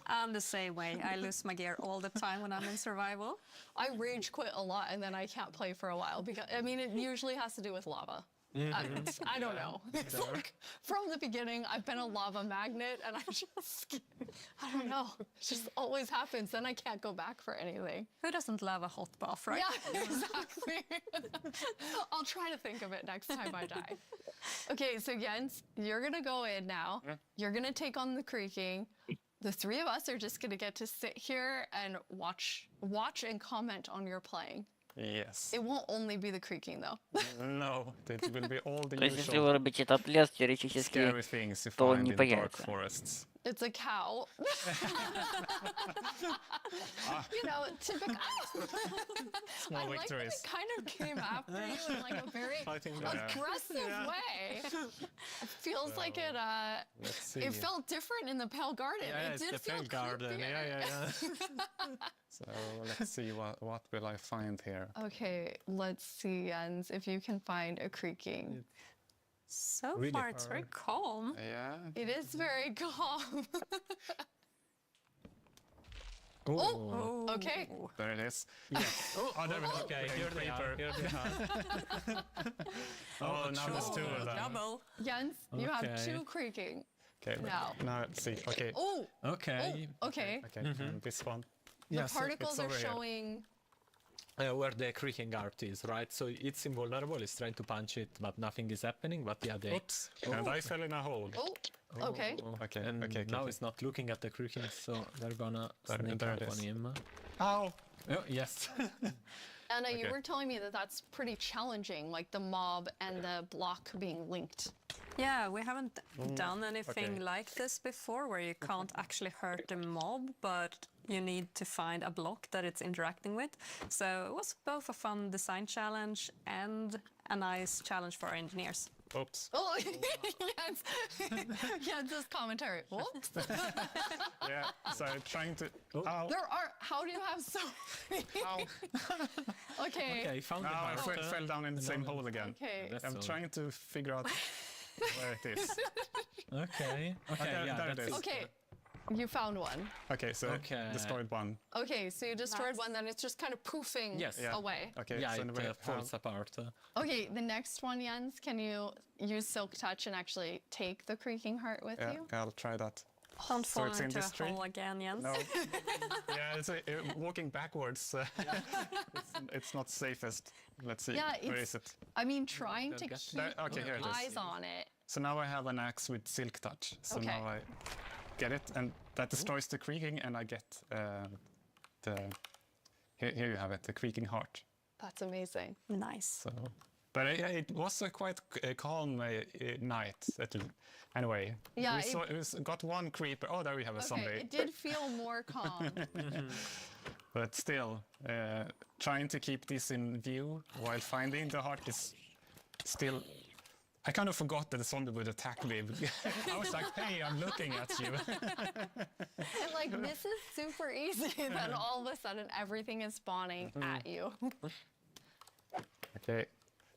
Speaker 15: I'm the same way. I lose my gear all the time when I'm in survival.
Speaker 18: I rage quit a lot and then I can't play for a while because, I mean, it usually has to do with lava. I don't know. It's like from the beginning, I've been a lava magnet and I don't know. It just always happens. Then I can't go back for anything.
Speaker 15: Who doesn't love a hot bath, right?
Speaker 18: Yeah, exactly. I'll try to think of it next time I die. Okay, so Jens, you're going to go in now. You're going to take on the creaking. The three of us are just going to get to sit here and watch and comment on your playing.
Speaker 8: Yes.
Speaker 18: It won't only be the creaking, though.
Speaker 8: No, it will be all the
Speaker 5: То есть, если вы
Speaker 8: usual
Speaker 5: рубите этот лес, теоретически,
Speaker 8: scary things you
Speaker 5: то
Speaker 8: find
Speaker 5: не
Speaker 8: in dark
Speaker 5: появится.
Speaker 8: forests.
Speaker 18: It's a cow. You know, typical.
Speaker 8: Small
Speaker 18: I like that
Speaker 8: victories.
Speaker 18: it kind of came after you in like a very aggressive way. It feels like it.
Speaker 10: Let's see.
Speaker 18: It felt different in the pale garden.
Speaker 10: Yeah,
Speaker 18: it
Speaker 10: it's
Speaker 18: did
Speaker 10: the
Speaker 18: feel
Speaker 10: pale garden.
Speaker 18: creepier.
Speaker 8: Yeah. So let's see what will I find here.
Speaker 18: Okay, let's see, Jens, if you can find a creaking.
Speaker 15: So
Speaker 10: Really
Speaker 15: far, it's very calm.
Speaker 8: Yeah.
Speaker 18: It is very calm.
Speaker 10: Oh.
Speaker 18: Okay.
Speaker 8: There it is.
Speaker 10: Yes. Oh, there we go. Okay, here they are. Here they are.
Speaker 8: Oh, now there's two of them.
Speaker 15: Double.
Speaker 18: Jens, you have
Speaker 10: Okay.
Speaker 18: two creaking.
Speaker 8: Okay.
Speaker 4: Now.
Speaker 8: Now let's see. Okay.
Speaker 4: Oh.
Speaker 10: Okay.
Speaker 4: Oh, okay.
Speaker 8: Okay. And this one.
Speaker 4: The
Speaker 10: Yes,
Speaker 4: particles
Speaker 10: it's
Speaker 4: are
Speaker 10: over here.
Speaker 4: showing.
Speaker 10: Where the creaking art is, right? So it's invulnerable, it's trying to punch it, but nothing is happening, but yeah, they...
Speaker 8: Oops, and I fell in a hole.
Speaker 4: Oh, okay.
Speaker 8: Okay,
Speaker 10: and
Speaker 8: okay,
Speaker 10: now
Speaker 8: okay.
Speaker 10: it's not looking at the creaking, so they're gonna sneak
Speaker 8: there
Speaker 10: up
Speaker 8: it
Speaker 10: on
Speaker 8: is.
Speaker 10: him.
Speaker 8: Ow!
Speaker 10: Oh, yes.
Speaker 4: Anna, you
Speaker 8: Okay.
Speaker 4: were telling me that that's pretty challenging, like the mob and the block being linked.
Speaker 15: Yeah, we haven't done anything
Speaker 8: okay.
Speaker 15: like this before where you can't actually hurt the mob, but you need to find a block that it's interacting with. So it was both a fun design challenge and a nice challenge for our engineers.
Speaker 8: Oops.
Speaker 4: Oh, yes. Jens's commentary. Whoops.
Speaker 8: Yeah, so trying to... Ow.
Speaker 4: There are. How do you have so many? Okay.
Speaker 10: Okay, found the
Speaker 8: Now I
Speaker 10: heart.
Speaker 8: fell down in the same hole again.
Speaker 4: Okay.
Speaker 8: I'm trying to figure out where it is.
Speaker 10: Okay. Okay, yeah,
Speaker 8: there it
Speaker 10: that's
Speaker 8: is.
Speaker 4: Okay. You found one.
Speaker 8: Okay, so destroyed one.
Speaker 4: Okay, so you destroyed one, then it's just kind of poofing away.
Speaker 8: Okay,
Speaker 10: yeah,
Speaker 8: so
Speaker 10: it falls apart.
Speaker 4: Okay, the next one, Jens, can you use Silk Touch and actually take the creaking heart with you?
Speaker 8: Yeah, I'll try that.
Speaker 15: Don't
Speaker 8: So
Speaker 15: fall
Speaker 8: it's in
Speaker 15: into
Speaker 8: this
Speaker 15: a
Speaker 8: tree?
Speaker 15: hole again, Jens.
Speaker 8: No. Yeah, it's walking backwards. It's not safest. Let's see.
Speaker 4: Yeah,
Speaker 8: Where
Speaker 4: it's-
Speaker 8: is it?
Speaker 4: I mean, trying to keep
Speaker 8: Okay, here it is.
Speaker 4: eyes on it.
Speaker 8: So now I have an axe with silk touch. So
Speaker 4: Okay.
Speaker 8: now I get it, and that destroys the creaking, and I get the... Here you have it, the creaking heart.
Speaker 4: That's amazing.
Speaker 15: Nice.
Speaker 8: So, but it was a quite calm night. Anyway,
Speaker 4: Yeah,
Speaker 8: we got one creeper. Oh, there we have a zombie.
Speaker 4: Okay, it did feel more calm.
Speaker 8: But still, trying to keep this in view while finding the heart is still... I kind of forgot that the zombie would attack me. I was like, hey, I'm looking at you.
Speaker 4: And like, this is super easy. Then all of a sudden, everything is spawning at you.
Speaker 8: Okay,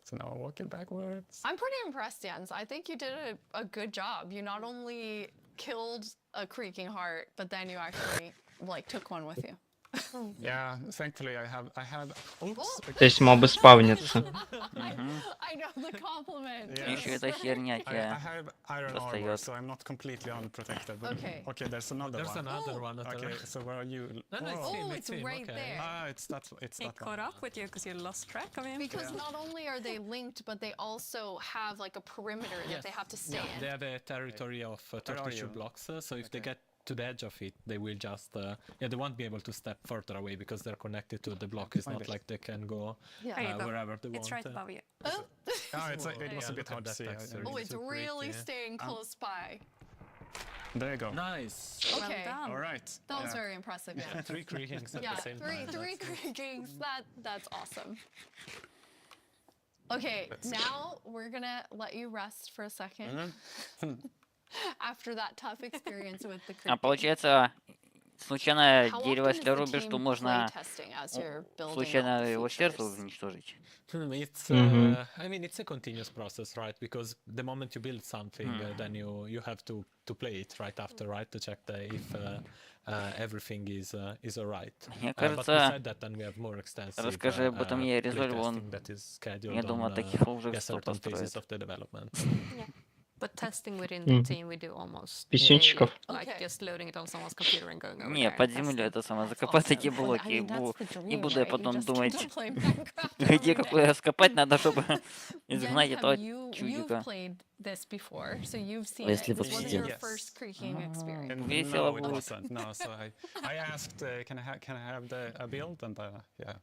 Speaker 8: so now I'm walking backwards.
Speaker 4: I'm pretty impressed, Jens. I think you did a good job. You not only killed a creaking heart, but then you actually like took one with you.
Speaker 8: Yeah, thankfully I have. Oops.
Speaker 2: То есть мобы спавнятся.
Speaker 4: I know the compliment.
Speaker 5: Еще эта херня
Speaker 8: I
Speaker 5: тебя
Speaker 8: have iron armor,
Speaker 5: достает.
Speaker 8: so I'm not completely unprotected. But
Speaker 4: Okay.
Speaker 8: there's another
Speaker 10: There's
Speaker 8: one.
Speaker 10: another one.
Speaker 8: Okay, so where are you?
Speaker 10: No, no, it's
Speaker 8: Oh.
Speaker 10: him,
Speaker 4: it's
Speaker 10: him,
Speaker 4: right
Speaker 10: okay.
Speaker 4: there.
Speaker 8: Ah, it's that
Speaker 15: He
Speaker 8: one.
Speaker 15: caught up with you because you lost track of him.
Speaker 4: Because not only are they linked, but they also have like a perimeter that they have to stay in.
Speaker 10: They have a territory of
Speaker 8: Where are
Speaker 10: 32
Speaker 8: you?
Speaker 10: blocks, so if they get to the edge of it, they will just, they won't be able to step further away because they're connected to the block. It's
Speaker 8: Find
Speaker 10: not
Speaker 8: it.
Speaker 10: like they can go
Speaker 15: There you go.
Speaker 10: wherever they want.
Speaker 15: It's right above you.
Speaker 4: Oh,
Speaker 8: Ah, it was a bit
Speaker 10: Look at
Speaker 8: hard to
Speaker 10: that
Speaker 8: see.
Speaker 10: texture.
Speaker 4: oh it's
Speaker 10: so
Speaker 4: really
Speaker 10: pretty.
Speaker 4: staying close by.
Speaker 8: There you go.
Speaker 10: Nice.
Speaker 4: Okay.
Speaker 15: Well done.
Speaker 8: All right.
Speaker 4: That was
Speaker 8: Yeah.
Speaker 4: very impressive. Yeah.
Speaker 10: 3 creakings at
Speaker 4: Yeah,
Speaker 10: the same time.
Speaker 4: three creakings. That's awesome. Okay, now we're gonna let you rest for a second after that tough experience with the
Speaker 5: А
Speaker 4: creaking.
Speaker 5: получается, случайно
Speaker 4: How
Speaker 5: дерево,
Speaker 4: often
Speaker 5: если
Speaker 4: is the
Speaker 5: рубишь,
Speaker 4: team
Speaker 5: то можно
Speaker 4: playtesting as you're building
Speaker 5: случайно
Speaker 4: out the
Speaker 5: его сердце
Speaker 4: features?
Speaker 5: уничтожить.
Speaker 10: It's, I mean, it's a continuous process, right? Because the moment you build something, then you have to play it right after, right? To check if everything is alright.
Speaker 5: Мне
Speaker 10: But
Speaker 5: кажется,
Speaker 10: beside that, then we have more extensive
Speaker 5: расскажи об этом я Резоль,
Speaker 10: playtesting
Speaker 5: он,
Speaker 10: that is scheduled
Speaker 5: я думаю,
Speaker 10: on
Speaker 5: таких лужек 100
Speaker 10: certain phases
Speaker 5: построит.
Speaker 10: of the development.
Speaker 15: But testing within the team we do almost
Speaker 2: Писюнчиков.
Speaker 15: daily, like just loading it on someone's computer and going over
Speaker 5: Не,
Speaker 15: there and
Speaker 5: под землю
Speaker 15: testing.
Speaker 5: это самое, закопать такие блоки, и буду я потом думать, где какое раскопать надо, чтобы изгнать этого чудика.
Speaker 4: You've played this before, so you've seen
Speaker 5: Если
Speaker 4: it. This wasn't your
Speaker 8: Yes.
Speaker 4: first creaking experience.
Speaker 8: And
Speaker 5: Весело
Speaker 8: no, it
Speaker 5: будет.
Speaker 8: wasn't. No, so I asked, can I have a build, and yeah,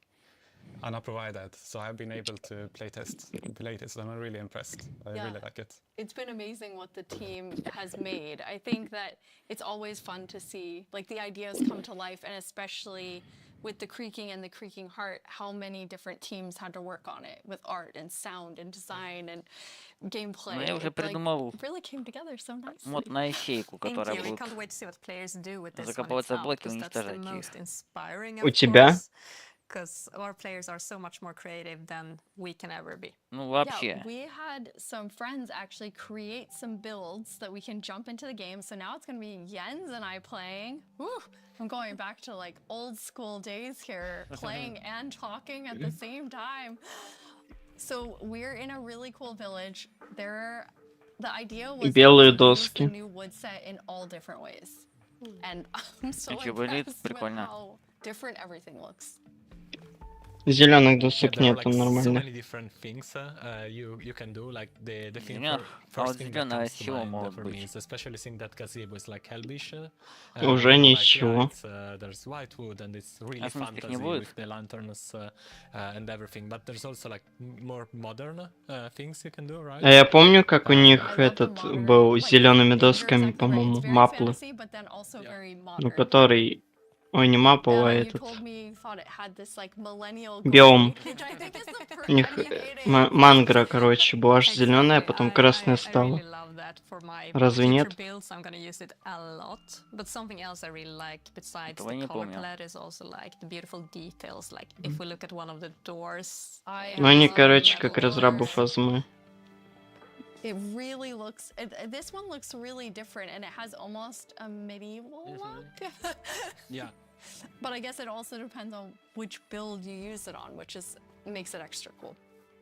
Speaker 8: Anna provided. So I've been able to playtest, and I'm really impressed. I really like it.
Speaker 4: It's been amazing what the team has made. I think that it's always fun to see like the ideas come to life, and especially with the creaking and the creaking heart, how many different teams had to work on it with art and sound and design and gameplay.
Speaker 5: Ну, я уже
Speaker 4: It, like,
Speaker 5: придумал
Speaker 4: really came together so nicely.
Speaker 5: вот на ищейку,
Speaker 15: Thank
Speaker 5: которая
Speaker 15: you. We
Speaker 5: будет
Speaker 15: can't wait to see what players do with this one
Speaker 5: закапываться в
Speaker 15: itself,
Speaker 5: блоки и
Speaker 15: because that's the
Speaker 5: уничтожать
Speaker 15: most
Speaker 5: их.
Speaker 15: inspiring,
Speaker 2: У
Speaker 15: of
Speaker 2: тебя?
Speaker 15: course, because our players are so much more creative than we can ever be.
Speaker 5: Ну,
Speaker 4: Yeah,
Speaker 5: вообще.
Speaker 4: we had some friends actually create some builds that we can jump into the game. So now it's going to be Jens and I playing. Woo! I'm going back to like old school days here, playing and talking at the same time. So we're in a really cool village. There are the idea was
Speaker 2: Белые
Speaker 4: to use the
Speaker 2: доски.
Speaker 4: new wood set in all different ways. And I'm so
Speaker 5: Ничего, выглядит
Speaker 4: impressed with
Speaker 5: прикольно.
Speaker 4: how different everything looks.
Speaker 2: Зеленых
Speaker 10: Yeah,
Speaker 2: досок
Speaker 10: there are
Speaker 2: нету
Speaker 10: like so
Speaker 2: нормальных.
Speaker 10: many different things you can do. Like the thing
Speaker 5: Зелёных, а вот
Speaker 10: first thing that
Speaker 5: зелёного
Speaker 10: comes
Speaker 5: из
Speaker 10: to
Speaker 5: чего
Speaker 10: mind
Speaker 5: могут
Speaker 10: for me
Speaker 5: быть?
Speaker 10: is especially seeing that gazebo is like hellish.
Speaker 2: Уже
Speaker 10: Like, yeah,
Speaker 2: ничего.
Speaker 10: it's, there's white wood and it's
Speaker 5: А
Speaker 10: really
Speaker 5: смысл их не
Speaker 10: fantasy
Speaker 5: будет?
Speaker 10: with the lanterns and everything. But there's also like more modern things you can do, right?
Speaker 2: А я помню, как у
Speaker 4: I
Speaker 2: них
Speaker 4: love the
Speaker 2: этот
Speaker 4: modern,
Speaker 2: был с
Speaker 4: like,
Speaker 2: зелеными
Speaker 4: you're
Speaker 2: досками,
Speaker 4: exactly right. It's
Speaker 2: по-моему,
Speaker 4: very
Speaker 2: маплы.
Speaker 4: fantasy, but then also very
Speaker 2: Ну,
Speaker 4: modern.
Speaker 2: который... Ой, не мапл, а
Speaker 4: Anna, you
Speaker 2: этот...
Speaker 4: told me you thought it had this like millennial
Speaker 2: Биом.
Speaker 4: glow, which I think is the
Speaker 2: У них
Speaker 4: perfect
Speaker 2: мангра, короче, была аж зеленая, потом красная
Speaker 15: I
Speaker 2: стала.
Speaker 15: really love that for my
Speaker 2: Разве
Speaker 15: future
Speaker 2: нет?
Speaker 15: builds. I'm gonna use it a lot. But something else I really like besides
Speaker 5: Этого
Speaker 15: the
Speaker 5: не
Speaker 15: color
Speaker 5: помню.
Speaker 15: palette is also like the beautiful details. Like if we look at one of the doors.
Speaker 2: Ну, они,
Speaker 4: love
Speaker 2: короче,
Speaker 4: the
Speaker 2: как
Speaker 4: doors.
Speaker 2: разрабов Азмы.
Speaker 4: It really looks. This one looks really different, and it has almost a medieval look.
Speaker 10: Yeah.
Speaker 4: But I guess it also depends on which build you use it on, which makes it extra cool.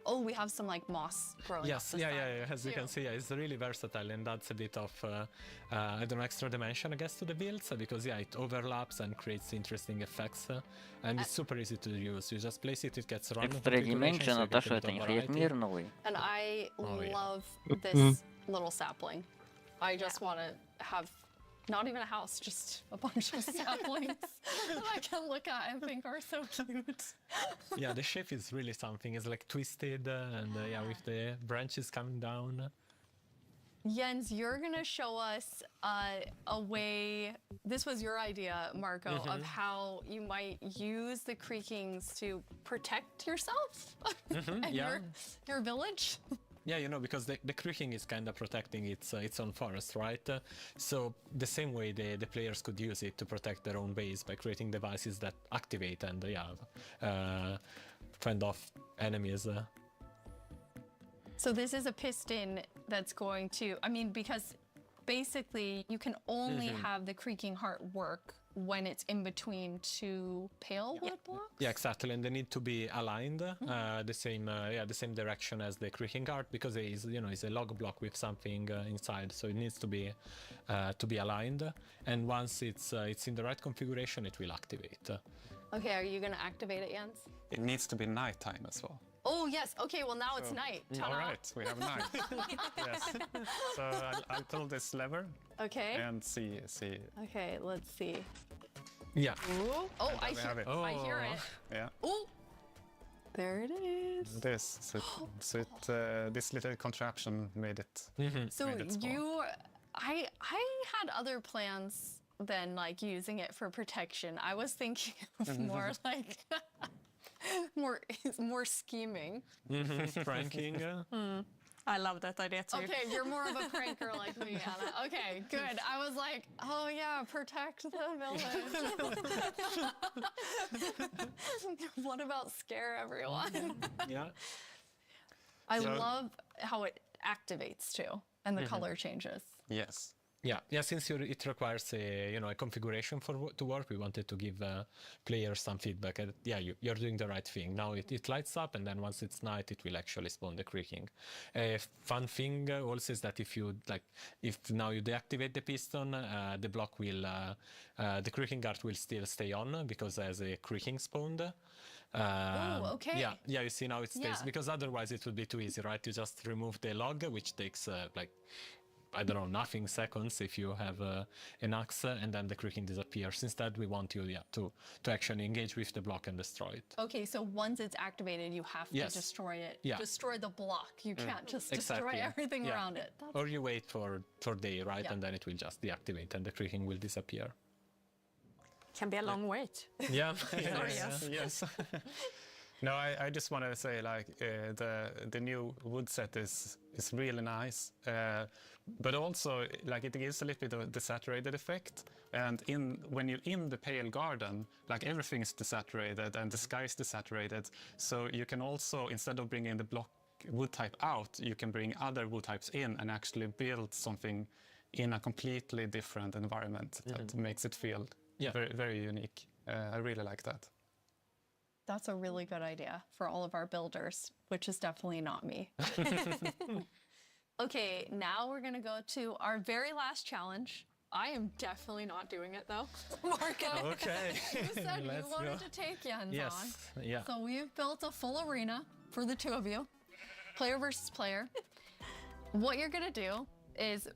Speaker 4: Oh, we have some like moss growing.
Speaker 10: Yes,
Speaker 4: up the
Speaker 10: yeah,
Speaker 4: side,
Speaker 10: yeah. As you can see, it's really versatile and adds a bit of, I don't know, extra dimension, I guess, to the builds because yeah, it overlaps and creates interesting effects, and it's super easy to use. You just place it, it gets random
Speaker 5: Extra
Speaker 10: configuration,
Speaker 5: dimension,
Speaker 10: so you
Speaker 5: это get a
Speaker 10: get a
Speaker 5: что,
Speaker 10: bit
Speaker 5: это
Speaker 10: of
Speaker 5: не
Speaker 10: variety.
Speaker 5: мир новый?
Speaker 4: And I
Speaker 10: Oh, yeah.
Speaker 4: love this little sapling. I just want to have not even a house, just a bunch of saplings that I can look at and think are so cute.
Speaker 10: Yeah, the shape is really something. It's like twisted and yeah, with the branches coming down.
Speaker 4: Jens, you're going to show us a way, this was your idea, Marco, of how you might use the creakings to protect yourself and
Speaker 10: yeah.
Speaker 4: your village.
Speaker 10: Yeah, you know, because the creaking is kind of protecting its own forest, right? So the same way the players could use it to protect their own base by creating devices that activate and fend off enemies.
Speaker 4: So this is a piston that's going to, I mean, because basically you can only have the creaking heart work when it's in between two pale wood blocks?
Speaker 10: Yeah, exactly, and they need to be aligned the same direction as the creaking heart because it is, you know, it's a log block with something inside, so it needs to be aligned. And once it's in the right configuration, it will activate.
Speaker 4: Okay, are you going to activate it, Jens?
Speaker 17: It needs to be nighttime as well.
Speaker 4: Oh yes. Okay. Well, now it's night.
Speaker 17: All right, we have a night. Yes. So I'll pull this lever.
Speaker 4: Okay.
Speaker 17: And see.
Speaker 4: Okay. Let's see.
Speaker 10: Yeah.
Speaker 4: Ooh. Oh, I
Speaker 17: we have it.
Speaker 4: hear it.
Speaker 17: Yeah.
Speaker 4: Oh. There it is.
Speaker 17: This. So this little contraption made it.
Speaker 4: So
Speaker 17: made it spawn.
Speaker 4: I had other plans than like using it for protection. I was thinking of more like. more scheming.
Speaker 10: Pranking.
Speaker 15: I love that idea too.
Speaker 4: Okay, you're more of a pranker like me, Anna. Okay, good. I was like, oh yeah, protect the village. What about scare everyone?
Speaker 10: Yeah.
Speaker 4: I love how it activates too, and the color changes.
Speaker 17: Yes.
Speaker 10: Yeah. Since it requires a configuration to work, we wanted to give players some feedback. You're doing the right thing. Now it lights up, and then once it's night, it will actually spawn the creaking. Fun thing also is that if now you deactivate the piston, the block will the creaking guard will still stay on because there's a creaking spawned.
Speaker 4: Oh, okay.
Speaker 10: Yeah. You see now it stays because otherwise it would be too easy, right? You just remove the log, which takes I don't know, nothing seconds if you have an axe, and then the creaking disappears. Instead, we want you to actually engage with the block and destroy it.
Speaker 4: Okay, so once it's activated, you have to destroy it.
Speaker 10: Yeah.
Speaker 4: Destroy the block. You can't just destroy everything around it.
Speaker 10: Or you wait for day, right? And then it will just deactivate and the creaking will disappear.
Speaker 15: Can be a long wait.
Speaker 10: Yeah.
Speaker 17: Yes. No, I just want to say the new wood set is really nice, but also it gives a little bit of desaturated effect. And when you're in the pale garden, everything is desaturated and the sky is desaturated. So you can also, instead of bringing the block wood type out, you can bring other wood types in and actually build something in a completely different environment that makes it feel very, very unique. I really like that.
Speaker 4: That's a really good idea for all of our builders, which is definitely not me. Okay, now we're gonna go to our very last challenge. I am definitely not doing it though. Marco,
Speaker 10: Okay.
Speaker 4: you said you
Speaker 10: Let's
Speaker 4: wanted
Speaker 10: go.
Speaker 4: to take Jens
Speaker 10: Yes,
Speaker 4: on.
Speaker 10: yeah.
Speaker 4: So we've built a full arena for the two of you, player versus player. What you're gonna do is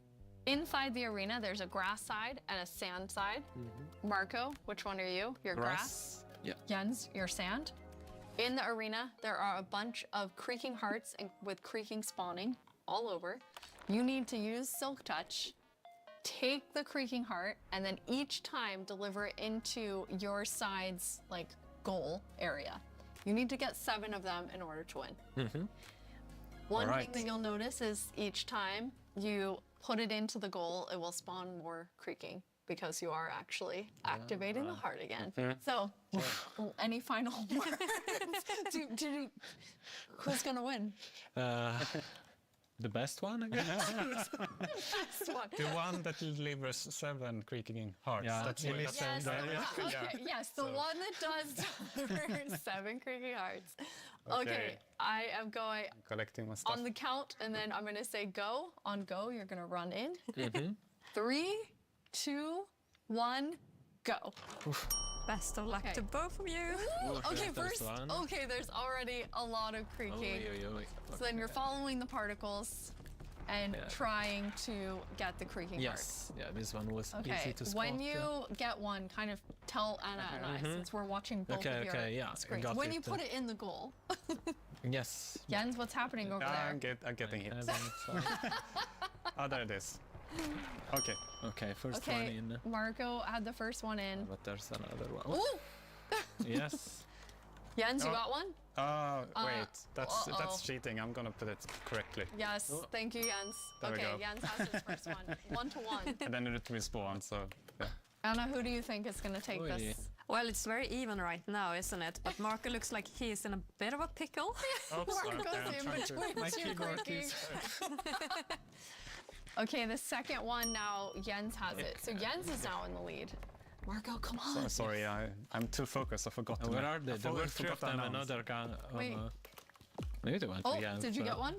Speaker 4: inside the arena, there's a grass side and a sand side. Marco, which one are you? You're grass.
Speaker 10: Yeah.
Speaker 4: Jens, you're sand. In the arena, there are a bunch of creaking hearts and with creaking spawning all over. You need to use Silk Touch, take the creaking heart, and then each time deliver it into your side's like goal area. You need to get 7 of them in order to win. One thing that you'll notice is each time you put it into the goal, it will spawn more creaking because you are actually activating the heart again. So, any final words? Who's gonna win?
Speaker 10: The best one, I guess.
Speaker 4: Best one.
Speaker 17: The one that delivers 7 creaking hearts.
Speaker 10: Yeah,
Speaker 17: That's
Speaker 10: we
Speaker 17: what
Speaker 10: listen.
Speaker 4: Yes, the one that does deliver 7 creaking hearts. Okay, I am going
Speaker 17: collecting my stuff.
Speaker 4: on the count, and then I'm gonna say go. On go, you're gonna run in. 3, 2, 1, go.
Speaker 15: Best of luck to both of you.
Speaker 4: Okay, first, there's already a lot of creaking. So then you're following the particles and trying to get the creaking heart.
Speaker 10: Yes, yeah, this one was easy
Speaker 4: Okay,
Speaker 10: to spot.
Speaker 4: when you get one, kind of tell Anna and I, since we're watching both of your screens.
Speaker 10: got
Speaker 4: When
Speaker 10: it.
Speaker 4: you put it in the goal.
Speaker 10: Yes.
Speaker 4: Jens, what's happening over there?
Speaker 17: I'm getting hit. Oh, there it is. Okay.
Speaker 10: Okay, first one
Speaker 4: Okay,
Speaker 10: in.
Speaker 4: Marco had the first one in.
Speaker 10: But there's another one.
Speaker 4: Ooh!
Speaker 10: Yes.
Speaker 4: Jens, you got one?
Speaker 17: Wait, that's cheating. I'm gonna put it correctly.
Speaker 4: Yes, thank you, Jens.
Speaker 17: There we
Speaker 4: Okay,
Speaker 17: go.
Speaker 4: Jens has his first one. 1 to 1.
Speaker 17: And then it respawn, so yeah.
Speaker 4: Anna, who do you think is going to take this?
Speaker 15: Well, it's very even right now, isn't it? But Marco looks like he's in a bit of a pickle.
Speaker 4: Marco's in between two creaking. Okay, the second one now, Jens has it. So Jens is now in the lead. Marco, come on.
Speaker 17: Sorry, I'm too focused. I forgot to.
Speaker 10: Where are they? There were 3 of them,
Speaker 17: announce.
Speaker 10: another gun.
Speaker 4: Wait.
Speaker 10: Maybe they went
Speaker 4: Oh,
Speaker 10: again.
Speaker 4: did you get one?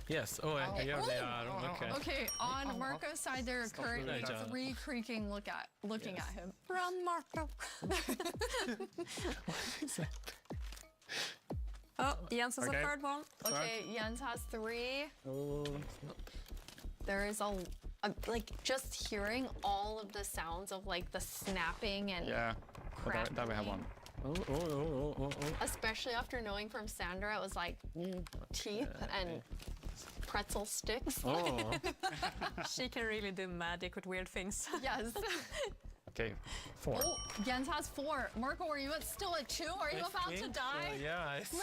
Speaker 10: Yes. Oh, here they are. Okay.
Speaker 4: Okay, on Marco's side, there are currently 3 creaking looking at him.
Speaker 15: Run, Marco. Oh, Jens has a third one.
Speaker 4: Okay, Jens has 3.
Speaker 10: Oh.
Speaker 4: There is a like just hearing all of the sounds of like the snapping and
Speaker 17: but there we have one.
Speaker 4: Especially after knowing from Sandra, it was like teeth and pretzel sticks.
Speaker 10: Oh.
Speaker 15: She can really do magic with weird things.
Speaker 4: Yes.
Speaker 17: Okay, 4.
Speaker 4: Oh, Jens has 4. Marco, are you still at 2? Are you about to die?
Speaker 10: Yeah.
Speaker 4: No!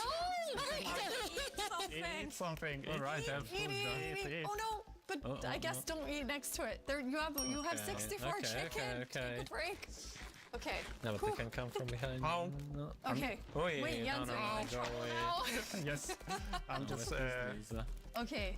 Speaker 15: Eat
Speaker 17: something.
Speaker 10: All right,
Speaker 4: Eat. Oh no! But I guess don't eat next to it. There, you have 64 chicken. Take a break. Okay.
Speaker 10: No, but they can come from behind.
Speaker 17: Ow.
Speaker 10: No.
Speaker 4: Okay. Wait, Jens,
Speaker 10: no,
Speaker 4: are you in
Speaker 10: go
Speaker 4: trouble
Speaker 10: away.
Speaker 4: now?
Speaker 17: Yes. I'm just.
Speaker 4: Okay.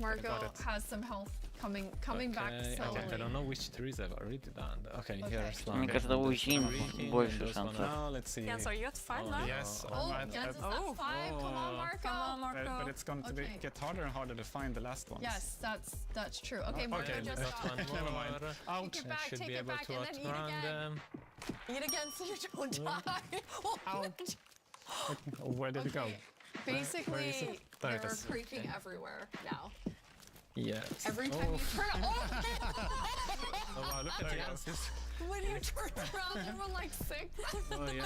Speaker 4: Marco has some health coming back slowly.
Speaker 10: I don't know which trees I've already done. Okay, here's one.
Speaker 5: Мне кажется, у Чин больше шансов.
Speaker 17: Now let's see.
Speaker 15: Jens, are you at 5 now?
Speaker 17: Yes.
Speaker 4: Jens is at 5. Come on, Marco.
Speaker 15: Come on, Marco.
Speaker 17: But it's going to get harder and harder to find the last ones.
Speaker 4: Yes, that's true. Okay, Marco just got
Speaker 17: Never mind. Out.
Speaker 4: Take it back,
Speaker 10: Should
Speaker 4: take
Speaker 10: be
Speaker 4: it
Speaker 10: able
Speaker 4: back,
Speaker 10: to
Speaker 4: and then eat
Speaker 10: outrun
Speaker 4: again.
Speaker 10: them.
Speaker 4: Eat again so you don't die.
Speaker 17: Where did it go?
Speaker 4: Basically,
Speaker 17: There it
Speaker 4: they're
Speaker 17: is.
Speaker 4: creaking everywhere now.
Speaker 10: Yes.
Speaker 4: Every time you turn
Speaker 10: Oh, wow, look at Jens.
Speaker 4: When you turned around, there were like 6.
Speaker 10: Oh, yeah.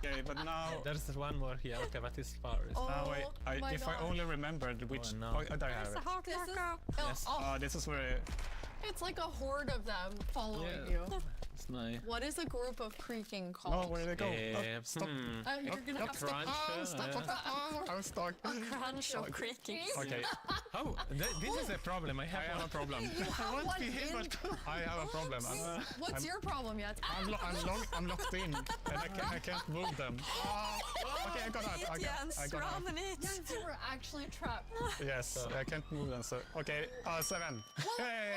Speaker 17: Okay, but now.
Speaker 10: There's one more here. Okay, but it's far.
Speaker 17: Now if I only remembered which.
Speaker 10: no.
Speaker 17: Oh, there I have it.
Speaker 4: This is,
Speaker 10: Yes.
Speaker 17: This is where.
Speaker 4: it's like a horde of them following you.
Speaker 10: It's nice.
Speaker 4: What is a group of creaking called?
Speaker 17: Oh, where did they go?
Speaker 10: Stop.
Speaker 4: You're gonna have to
Speaker 10: Crunch.
Speaker 17: I'm stuck.
Speaker 15: A crunch of creaking.
Speaker 17: Okay.
Speaker 10: Oh, this is a problem. I have
Speaker 17: a problem.
Speaker 4: What is-
Speaker 17: I have a problem.
Speaker 4: What's your problem yet?
Speaker 17: I'm locked in, and I can't move them. Okay, I got out. I got out.
Speaker 4: Yes, you were actually trapped.
Speaker 17: Yes, I can't move them. So okay, 7. Hey!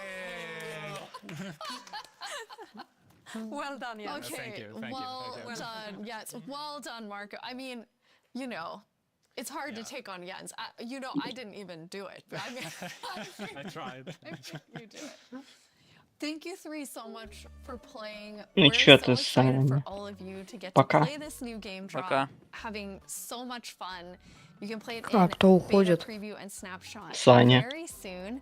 Speaker 15: Well done, Jens.
Speaker 4: Okay,
Speaker 17: Thank you.
Speaker 4: well done. Yes, well done, Marco. I mean, you know, It's hard to take on Jens. You know, I didn't even do it. But I mean,
Speaker 17: I tried.
Speaker 4: you do it. Thank you three so much for playing.
Speaker 2: Ну
Speaker 4: We're
Speaker 2: чё
Speaker 4: so
Speaker 2: ты,
Speaker 4: excited for
Speaker 2: Саня?
Speaker 4: all of you to get to
Speaker 2: Пока.
Speaker 4: play this new game drop.
Speaker 5: Пока.
Speaker 4: Having so much fun. You can play it
Speaker 19: А,
Speaker 4: in
Speaker 19: кто
Speaker 4: beta
Speaker 19: уходит?
Speaker 4: preview and snapshot
Speaker 2: Саня.
Speaker 4: very soon.